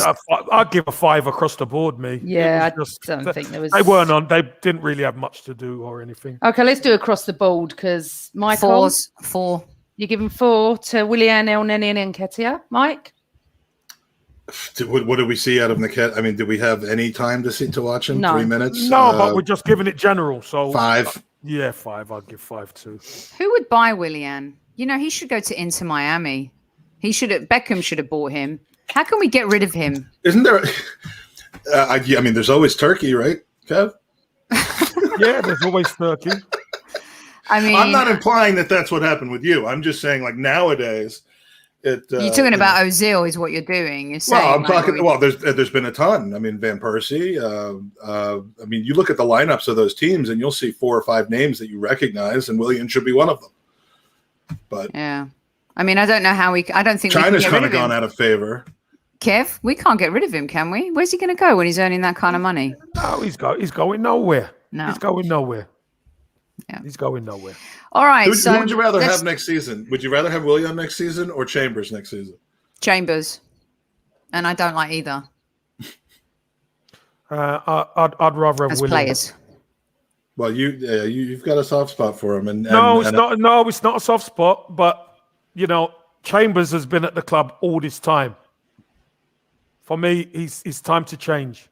I'd give a 5 across the board. Me. Yeah, I don't think there was. They weren't on. They didn't really have much to do or anything. Okay, let's do across the board because Michael. 4. You're giving 4 to Willian, El Neni, and Nketiah. Mike. What did we see out of Nketiah? I mean, did we have any time to watch him? No. 3 minutes. No, but we're just giving it general. So 5. Yeah, 5. I'd give 5 too. Who would buy Willian? You know, he should go to Inter Miami. Beckham should have bought him. How can we get rid of him? Isn't there? I mean, there's always Turkey, right, Kev? Yeah, there's always Turkey. I mean, I'm not implying that that's what happened with you. I'm just saying, like, nowadays, you're talking about Ozil is what you're doing. You're saying, well, I'm talking. Well, there's been a ton. I mean, Van Persie. I mean, you look at the lineups of those teams, and you'll see 4 or 5 names that you recognize, and Willian should be one of them. But yeah, I mean, I don't know how I don't think China's kind of gone out of favor. Kev, we can't get rid of him, can we? Where's he going to go when he's earning that kind of money? No, he's going nowhere. No, he's going nowhere. Yeah, he's going nowhere. All right. Who So would you rather have next season? Would you rather have Willian next season or Chambers next season? Chambers, and I don't like either. I'd rather have as Willian. players. Well, you've got a soft spot for him, and it's not. No, it's not a soft spot. But you know, Chambers has been at the club all this time. For me, it's time to change.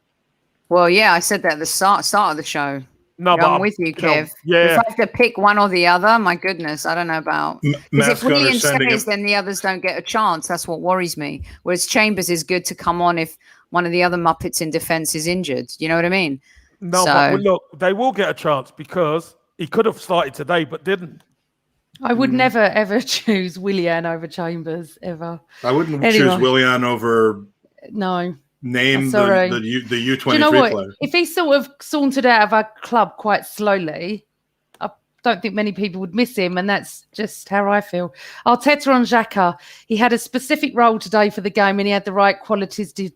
Well, yeah, I said that at the start of the show. No, but I'm with you, Kev. Yeah. If I have to pick one or the other, my goodness, I don't know about. Because if Willian stays, then the others don't get a chance. That's what worries me. Whereas Chambers is good to come on if one of the other Muppets in defence is injured. You know what I mean? No, but look, they will get a chance because he could have started today, but didn't. I would never, ever choose Willian over Chambers, ever. I wouldn't choose Willian over... No. Name the U23 Do you know what? player. If he sort of sauntered out of our club quite slowly, I don't think many people would miss him, and that's just how I feel. Arteta on Xhaka, he had a specific role today for the game, and he had the right qualities to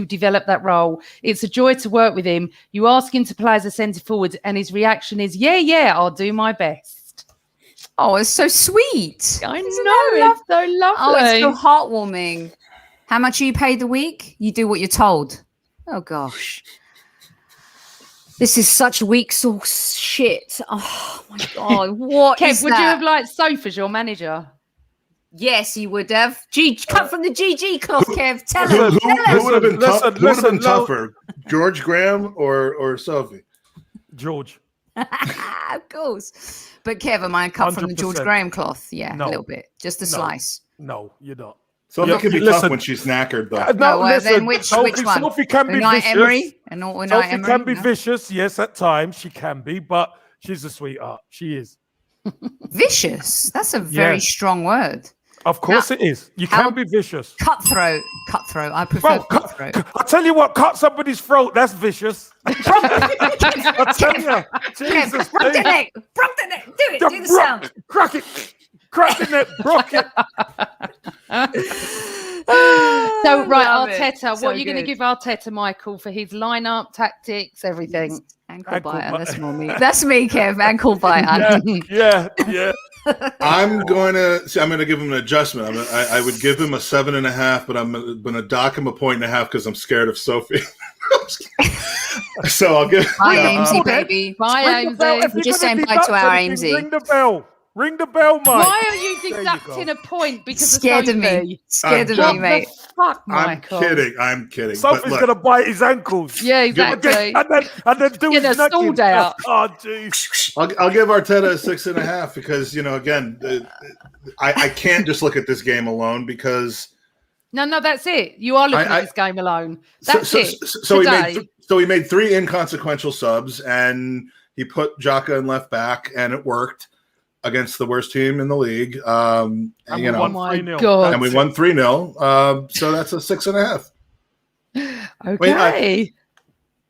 develop that role. It's a joy to work with him. You ask him to play as a centre forward, and his reaction is, yeah, I'll do my best. Oh, it's so sweet. I know, it's so lovely. Oh, it's so heartwarming. How much are you paid a week? You do what you're told. Oh, gosh. This is such weak sauce shit. Oh, my God. What Kev, is would that? you have liked Soph as your manager? Yes, you would have. Cut from the GG cloth, Kev. Tell him. Who would have been tougher, George Graham or Sophie? George. Of course. But Kev, am I cut from the George Graham cloth? Yeah, a little bit. Just a slice. No, you're not. Sophie can be tough when she's knackered, though. Then which one? Sophie can be Unai vicious. Emery? Sophie can be vicious. Yes, at times she can be, but she's a sweetheart. She is. Vicious? That's a very strong word. Of course it is. You can be vicious. Cutthroat. I prefer cutthroat. I tell you what, cut somebody's throat. That's vicious. I tell you. Jesus. Broke the neck. Do it. Do the sound. Crack it. Crack the neck. Broke it. So, Arteta, what are you going to give Arteta, Michael, for his lineup, tactics, everything? Ankle biter. That's more me. That's me, Kev. Ankle biter. Yeah. I'm going to give him an adjustment. I would give him a 7.5, but I'm going to dock him a 1.5 because I'm scared of Sophie. So I'll give. Bye, Amesy, baby. Bye, Amesy. We're just saying bye to our Amesy. Ring the bell, Mike. Why are you deducting a point because scared of me? Scared of me, mate. Fuck, Michael. I'm kidding. Sophie's going to bite his ankles. Yeah, exactly. And then do his stalled out. Oh, jeez. I'll give Arteta a 6.5 because, again, I can't just look at this game alone because. No, that's it. You are looking at this game alone. That's it. So he made 3 inconsequential subs and he put Xhaka in left back and it worked against the worst team in the league. And we won 3-0. God. And we won 3-0. So that's a 6.5. Okay.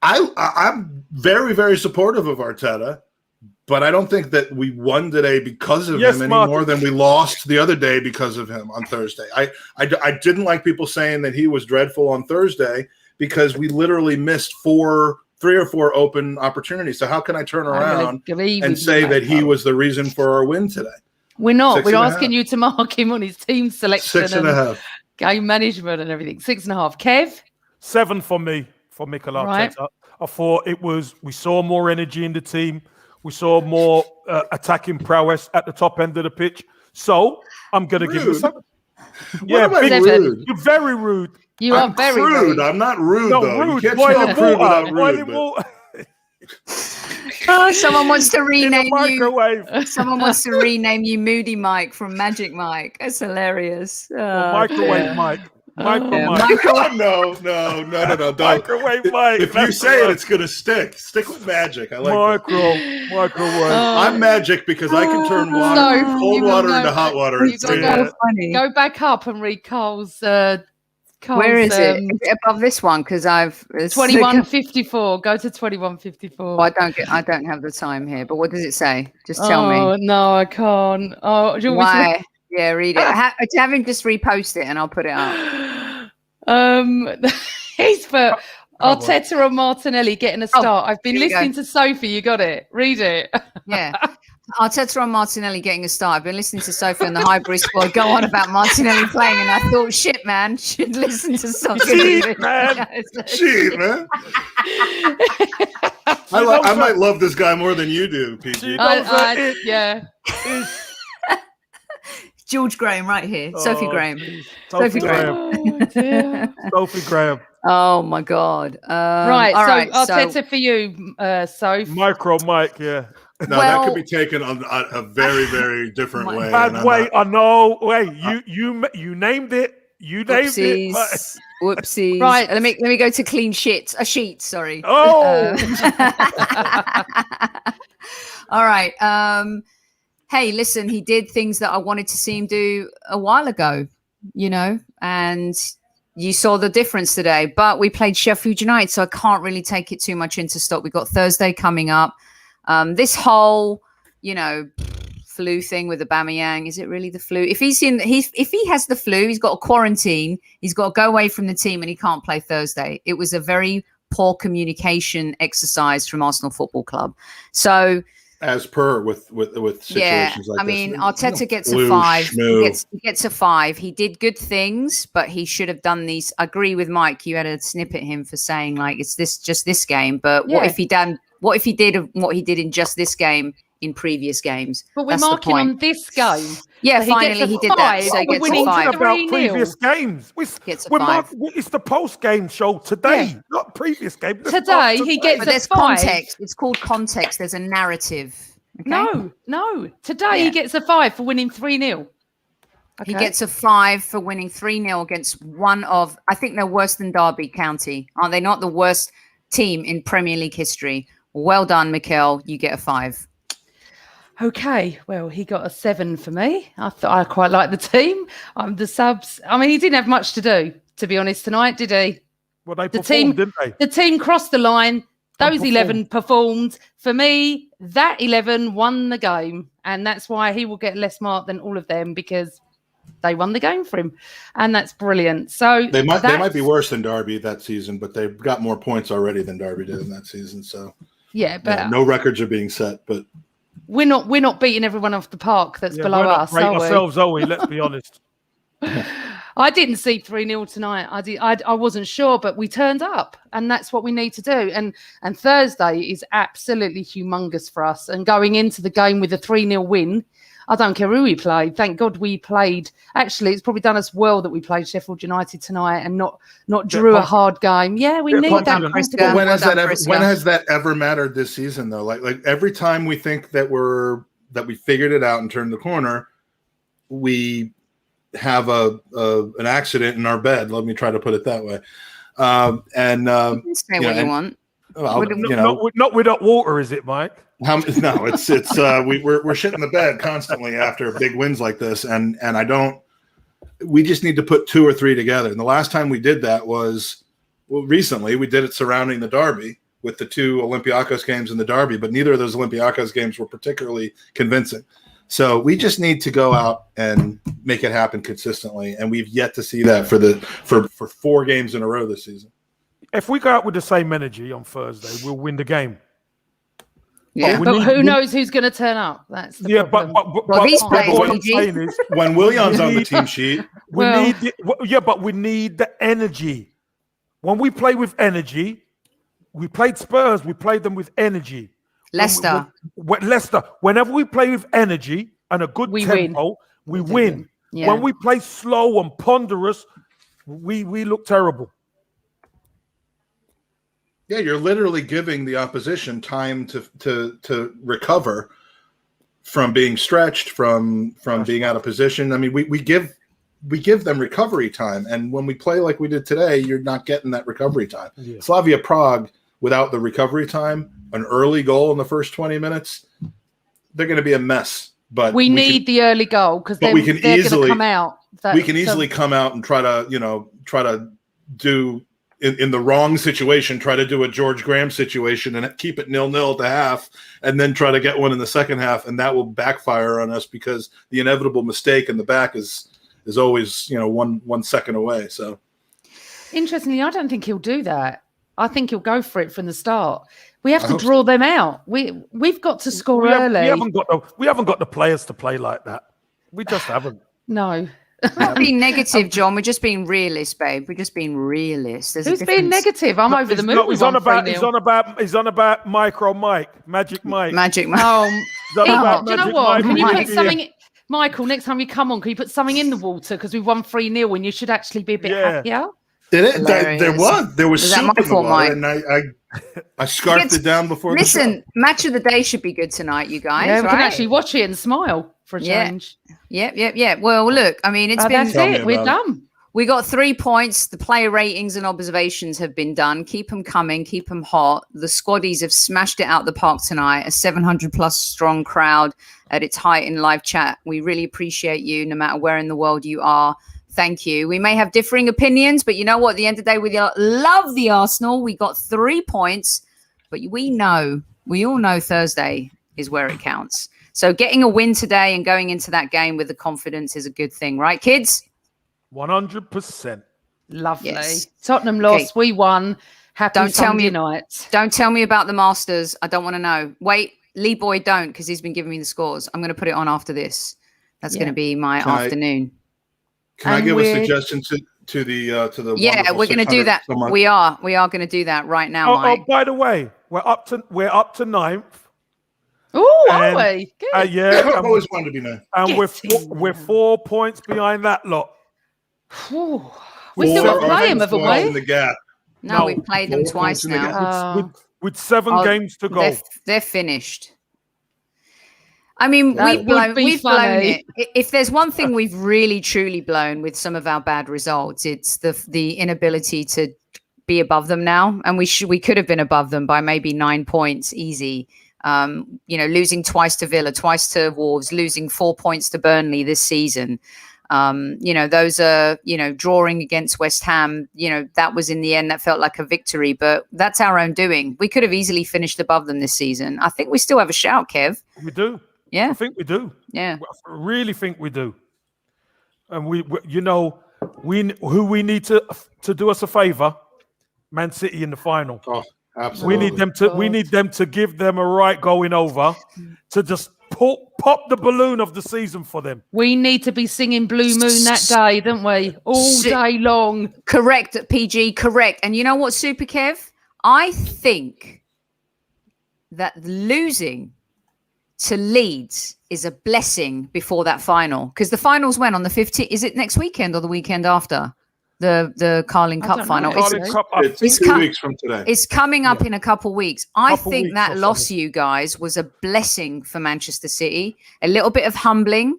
I'm very, very supportive of Arteta, but I don't think that we won today because of him any more than we lost the other day because of him on Thursday. I didn't like people saying that he was dreadful on Thursday because we literally missed 3 or 4 open opportunities. So how can I turn around and say that he was the reason for our win today? We're not. We're asking you to mark him on his team selection 6.5. Game management and everything. 6.5. Kev? 7 for me, for Mikel Arteta. I thought we saw more energy in the team. We saw more attacking prowess at the top end of the pitch. So I'm going to give it a 7. Yeah, rude? You're very rude. You are very rude. rude. I'm not rude, though. Rude. You can't spell rude without rude. Someone wants to rename you. Someone wants to rename you Moody Mike from Magic Mike. That's hilarious. Microwave Mike. Microwave. No. Don't. Microwave Mike. If you say it, it's gonna stick. Stick with magic. I like that. Microwave. I'm magic because I can turn water, cold water into hot water. Go back up and read Carl's. Where is it? Is it above this one? Because 2154. Go to 2154. Well, I don't have the time here. But what does it say? Just tell me. Oh no, I can't. Oh, why? Yeah, read it. Have him just repost it, and I'll put it up. He's put Arteta and Martinelli getting a start. I've been listening to Sophie. You got it. Read it. Yeah. Arteta and Martinelli getting a start. I've been listening to Sophie and the Highbury squad go on about Martinelli playing, and I thought, shit, man, should listen to something. Shit, man. I might love this guy more than you do, PG. Yeah. George Graham right here. Sophie Graham. Sophie Graham. Sophie Graham. Oh, my God. Right. Arteta for you, Soph. Micro Mike, yeah. No, that could be taken on a very, very different way. Bad way. I know. Wait, you named it. You named it. Whoopsies. Right. Let me go to clean sheet. A sheet. Sorry. Oh. All right. Hey, listen. He did things that I wanted to see him do a while ago. And you saw the difference today. But we played Sheffield United, so I can't really take it too much into stock. We got Thursday coming up. This whole, flu thing with Aubameyang, is it really the flu? If he has the flu, he's got a quarantine, he's got to go away from the team and he can't play Thursday. It was a very poor communication exercise from Arsenal Football Club. So, as per with situations like this. Arteta gets a 5. He gets a 5. He did good things, but he should have done these. I agree with Mike. You had a snip at him for saying it's just this game. But what if he did what he did in just this game in previous games? But we're marking on this game. Yeah, finally he did that. So he gets a 5. About previous games. Gets a 5. It's the post-game show today, not previous game. Today he gets a 5. Context. It's called context. There's a narrative. Okay? No. Today he gets a 5 for winning 3-0. Okay. He gets a 5 for winning 3-0 against one of, I think they're worse than Derby County. Aren't they not the worst team in Premier League history? Well done, Mikel. You get a 5. Okay. Well, he got a 7 for me. I thought I quite like the team. The subs. I mean, he didn't have much to do, to be honest, tonight, did he? Well, they performed, didn't they? The team crossed the line. Those 11 performed. For me, that 11 won the game. And that's why he will get less mark than all of them, because they won the game for him. And that's brilliant. So they might be worse than Derby that season, but they've got more points already than Derby did in that season. So but no records are being set, but we're not beating everyone off the park that's below us. We're not great ourselves, are we? Let's be honest. I didn't see 3-0 tonight. I wasn't sure, but we turned up, and that's what we need to do. And Thursday is absolutely humongous for us. And going into the game with a 3-0 win, I don't care who we played. Thank God we played. Actually, it's probably done us well that we played Sheffield United tonight and not drew a hard game. Yeah, we need that. When has that ever mattered this season though? Like every time we think that we figured it out and turned the corner, we have an accident in our bed. Let me try to put it that way. You can say what you want. Not without water, is it, Mike? No, it's we're shitting the bed constantly after big wins like this, and we just need to put 2 or 3 together. And the last time we did that was recently. We did it surrounding the Derby with the 2 Olympiacos games and the Derby, but neither of those Olympiacos games were particularly convincing. So we just need to go out and make it happen consistently, and we've yet to see that for 4 games in a row this season. If we go out with the same energy on Thursday, we'll win the game. Yeah, but who knows who's going to turn up? That's the problem. But he's playing. What I'm saying is, when Willian's on the team sheet, but we need the energy. When we play with energy, we played Spurs. We played them with energy. Leicester. Leicester. Whenever we play with energy and a good tempo, we win. Yeah. When we play slow and ponderous, we look terrible. Yeah, you're literally giving the opposition time to recover from being stretched, from being out of position. I mean, we give we give them recovery time. And when we play like we did today, you're not getting that recovery time. Yeah. Slavia Prague, without the recovery time, an early goal in the first 20 minutes, they're going to be a mess. But we need the early goal because they're going to come out. We can easily come out and try to do in the wrong situation, try to do a George Graham situation and keep it 0-0 at the half, and then try to get one in the second half, and that will backfire on us because the inevitable mistake in the back is always 1 second away. So, interestingly, I don't think he'll do that. I think he'll go for it from the start. We have to draw them out. We've got to score early. We haven't got the players to play like that. We just haven't. No. We're not being negative, John. We're just being realist, babe. We're just being realist. Who's being negative? I'm over the moon. He's on about Micro Mike, Magic Mike. Magic Mike. Do you know what? Can you put something, Michael? Next time you come on, can you put something in the water because we won 3-0 and you should actually be a bit happier. Did it? There was soup in the water, and I scarfed it down before. Listen, match of the day should be good tonight, you guys. Yeah, we can actually watch it and smile for a change. Yep. Well, look, I mean, it's been. That's it. We're done. We got 3 points. The player ratings and observations have been done. Keep them coming. Keep them hot. The squaddies have smashed it out the park tonight. A 700+ strong crowd at its height in live chat. We really appreciate you, no matter where in the world you are. Thank you. We may have differing opinions, but you know what? At the end of the day, we love the Arsenal. We got 3 points, but we all know Thursday is where it counts. So getting a win today and going into that game with the confidence is a good thing, right, kids? 100%. Lovely. Yes. Tottenham lost. We won. Happy Sunday night. Don't tell me about the Masters. I don't want to know. Wait, Lee Boy, don't, because he's been giving me the scores. I'm going to put it on after this. That's going to be my afternoon. Can I give a suggestion to the? Yeah, we're going to do that. We are going to do that right now, Mike. Oh, by the way, we're up to 9th. Oh, are we? Good. Yeah, I've always wanted to be known. And we're 4 points behind that lot. We still got to play them, haven't we? In the gap. No, we've played them twice now. With 7 games to go. They're finished. I mean, we've blown it. If there's one thing we've really, truly blown with some of our bad results, it's the inability to be above them now. And we could have been above them by maybe 9 points easy. Losing twice to Villa, twice to Wolves, losing 4 points to Burnley this season. Those are, drawing against West Ham, that was in the end, that felt like a victory, but that's our own doing. We could have easily finished above them this season. I think we still have a shout, Kev. We do. Yeah. I think we do. Yeah. I really think we do. And we need to do us a favor, Man City in the final. Oh, absolutely. We need them to give them a right going over to just pop the balloon of the season for them. We need to be singing Blue Moon that day, don't we? All day long. Correct, PG, correct. And you know what, Super Kev? I think that losing to Leeds is a blessing before that final, because the finals went on the 15th. Is it next weekend or the weekend after the Carling Cup final? It's 2 weeks from today. It's coming up in a couple weeks. I think that loss, you guys, was a blessing for Manchester City. A little bit of humbling.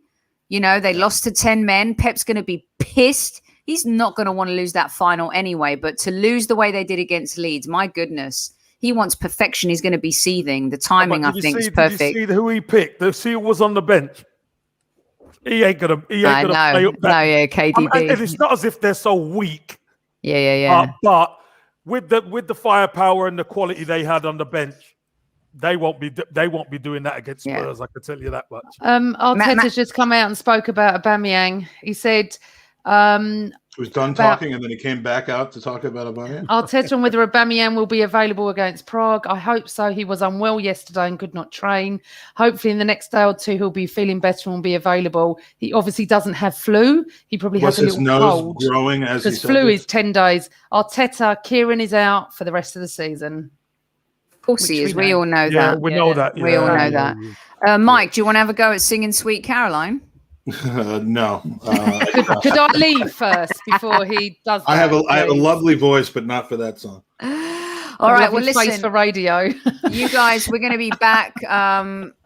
They lost to 10 men. Pep's going to be pissed. He's not going to want to lose that final anyway. But to lose the way they did against Leeds, my goodness. He wants perfection. He's going to be seething. The timing, I think, is perfect. Did you see who he picked? See who was on the bench. He ain't gonna play up that. No, yeah, KDB. And it's not as if they're so weak. Yeah. But with the firepower and the quality they had on the bench, they won't be doing that against Spurs. I can tell you that much. Arteta's just come out and spoke about Aubameyang. He said. He was done talking and then he came back out to talk about Aubameyang. Arteta on whether Aubameyang will be available against Prague. I hope so. He was unwell yesterday and could not train. Hopefully in the next day or two he'll be feeling better and will be available. He obviously doesn't have flu. He probably has a little cold. Was his nose growing as he said? Because flu is 10 days. Arteta, Kieran is out for the rest of the season. Of course he is. We all know that. We know that. We all know that. Mike, do you want to have a go at singing Sweet Caroline? No. Could I leave first before he does that? I have a lovely voice, but not for that song. All right. Well, Face listen, for radio. you guys, we're going to be back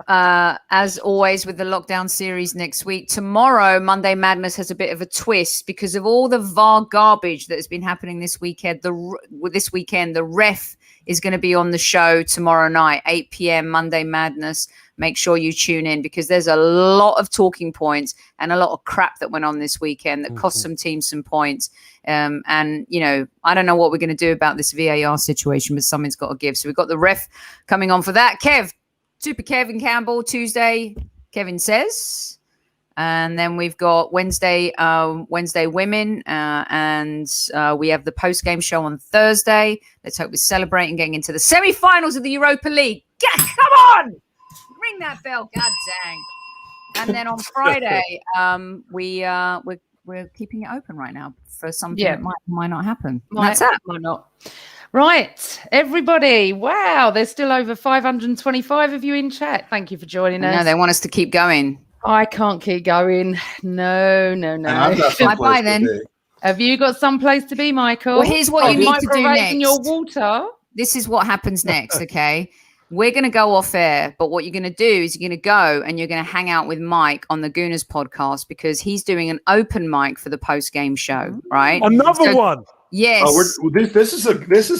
as always with the lockdown series next week. Tomorrow, Monday Madness has a bit of a twist because of all the VAR garbage that has been happening this weekend. The ref is going to be on the show tomorrow night, 8 p.m. Monday Madness. Make sure you tune in because there's a lot of talking points and a lot of crap that went on this weekend that cost some teams some points. And, you know, I don't know what we're going to do about this VAR situation, but something's got to give. So we've got the ref coming on for that. Super Kevin Campbell, Tuesday, Kevin Says. And then we've got Wednesday women. And we have the post-game show on Thursday. Let's hope we're celebrating getting into the semi-finals of the Europa League. Come on! Ring that bell, god dang. And then on Friday, we're keeping it open right now for something that might not happen. That's that. Might not. Right, everybody. Wow, there's still over 525 of you in chat. Thank you for joining us. No, they want us to keep going. I can't keep going. No. Bye then. Have you got someplace to be, Michael? Well, here's what you need to do next. Your water. This is what happens next, okay? We're going to go off air, but what you're going to do is you're going to go and you're going to hang out with Mike on the Gooners podcast because he's doing an open mic for the post-game show, right? Another one. Yes. This is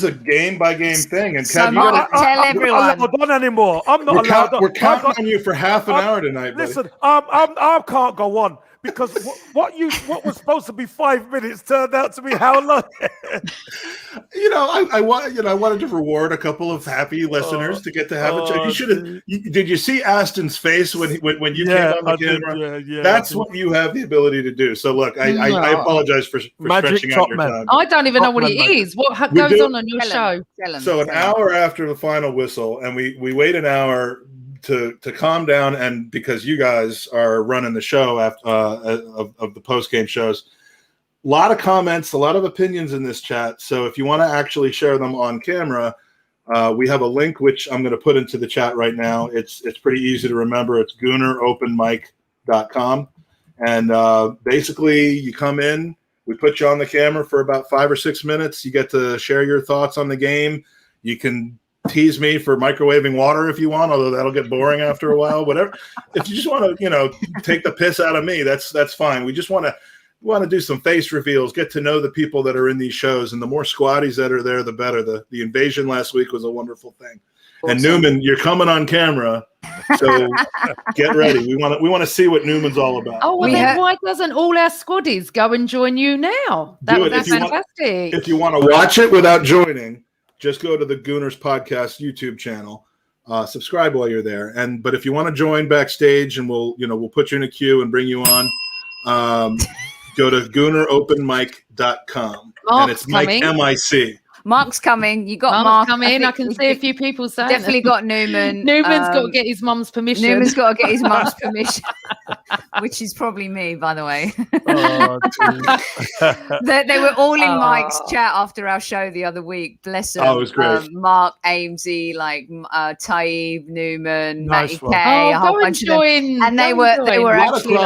a game by game thing, and so Kev, Mark, tell everyone. I'm not allowed anymore. I'm not allowed. We're counting on you for half an hour tonight, buddy. Listen, I can't go on because what was supposed to be 5 minutes turned out to be how long? I wanted to reward a couple of happy listeners to get to have a chat. You should have. Did you see Aston's face when you came on the camera? That's what you have the ability to do. So look, I apologize for stretching out your time. I don't even know what it is. What goes on your show? So an hour after the final whistle, and we wait an hour to calm down, and because you guys are running the show of the post-game shows, a lot of comments, a lot of opinions in this chat. So if you want to actually share them on camera, we have a link which I'm going to put into the chat right now. It's pretty easy to remember. It's GoonerOpenMic.com, and basically you come in, we put you on the camera for about 5 or 6 minutes. You get to share your thoughts on the game. You can tease me for microwaving water if you want, although that'll get boring after a while. Whatever. If you just want to, take the piss out of me, that's fine. We just want to do some face reveals, get to know the people that are in these shows, and the more squaddies that are there, the better. The invasion last week was a wonderful thing. Awesome. And Newman, you're coming on camera, so get ready. We want to see what Newman's all about. Oh, well, then why doesn't all our squaddies go and join you now? That would be fantastic. If you want to watch it without joining, just go to the Gooners Podcast YouTube channel. Subscribe while you're there. But if you want to join backstage, and we'll put you in a queue and bring you on, go to GoonerOpenMic.com. And it's Mike M-I-C. Mark's coming. You got Mark coming. I can see a few people saying definitely got Newman. Newman's got to get his mum's permission. Newman's got to get his mum's permission, which is probably me, by the way. They were all in Mike's chat after our show the other week. Bless them. Oh, it was great. Mark, Amesy, Taib, Newman, Nice Matty K, a whole bunch of them. And they were actually a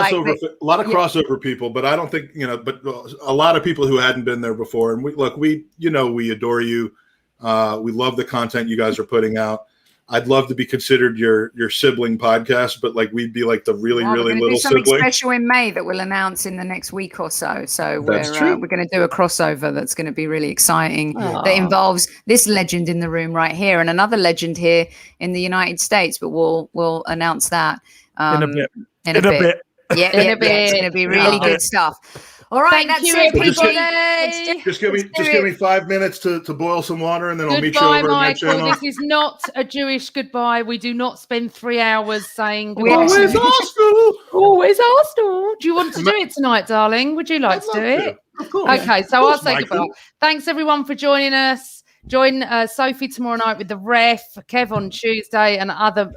lot of crossover people, but I don't think but a lot of people who hadn't been there before. And we adore you. We love the content you guys are putting out. I'd love to be considered your sibling podcast, but we'd be like the really little something sibling. Special in May that we'll announce in the next week or so. So we're going to do a crossover that's going to be really exciting. That involves this legend in the room right here and another legend here in the United States. But we'll announce that in a bit. Yeah, it's going to be really good stuff. All right, Thank you, everybody. Just give me 5 minutes to boil some water, and then I'll meet you Goodbye, over on that Michael. channel. This is not a Jewish goodbye. We do not spend 3 hours saying Always Arsenal. Always Arsenal. Do you want to do it tonight, darling? Would you like to do it? Of course. Okay, so I'll say goodbye. Thanks, everyone, for joining us. Join Sophie tomorrow night with the ref, Kev on Tuesday, and other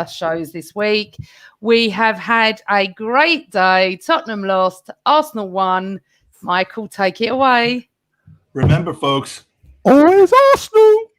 shows this week. We have had a great day. Tottenham lost, Arsenal won. Michael, take it away. Remember, folks, always Arsenal.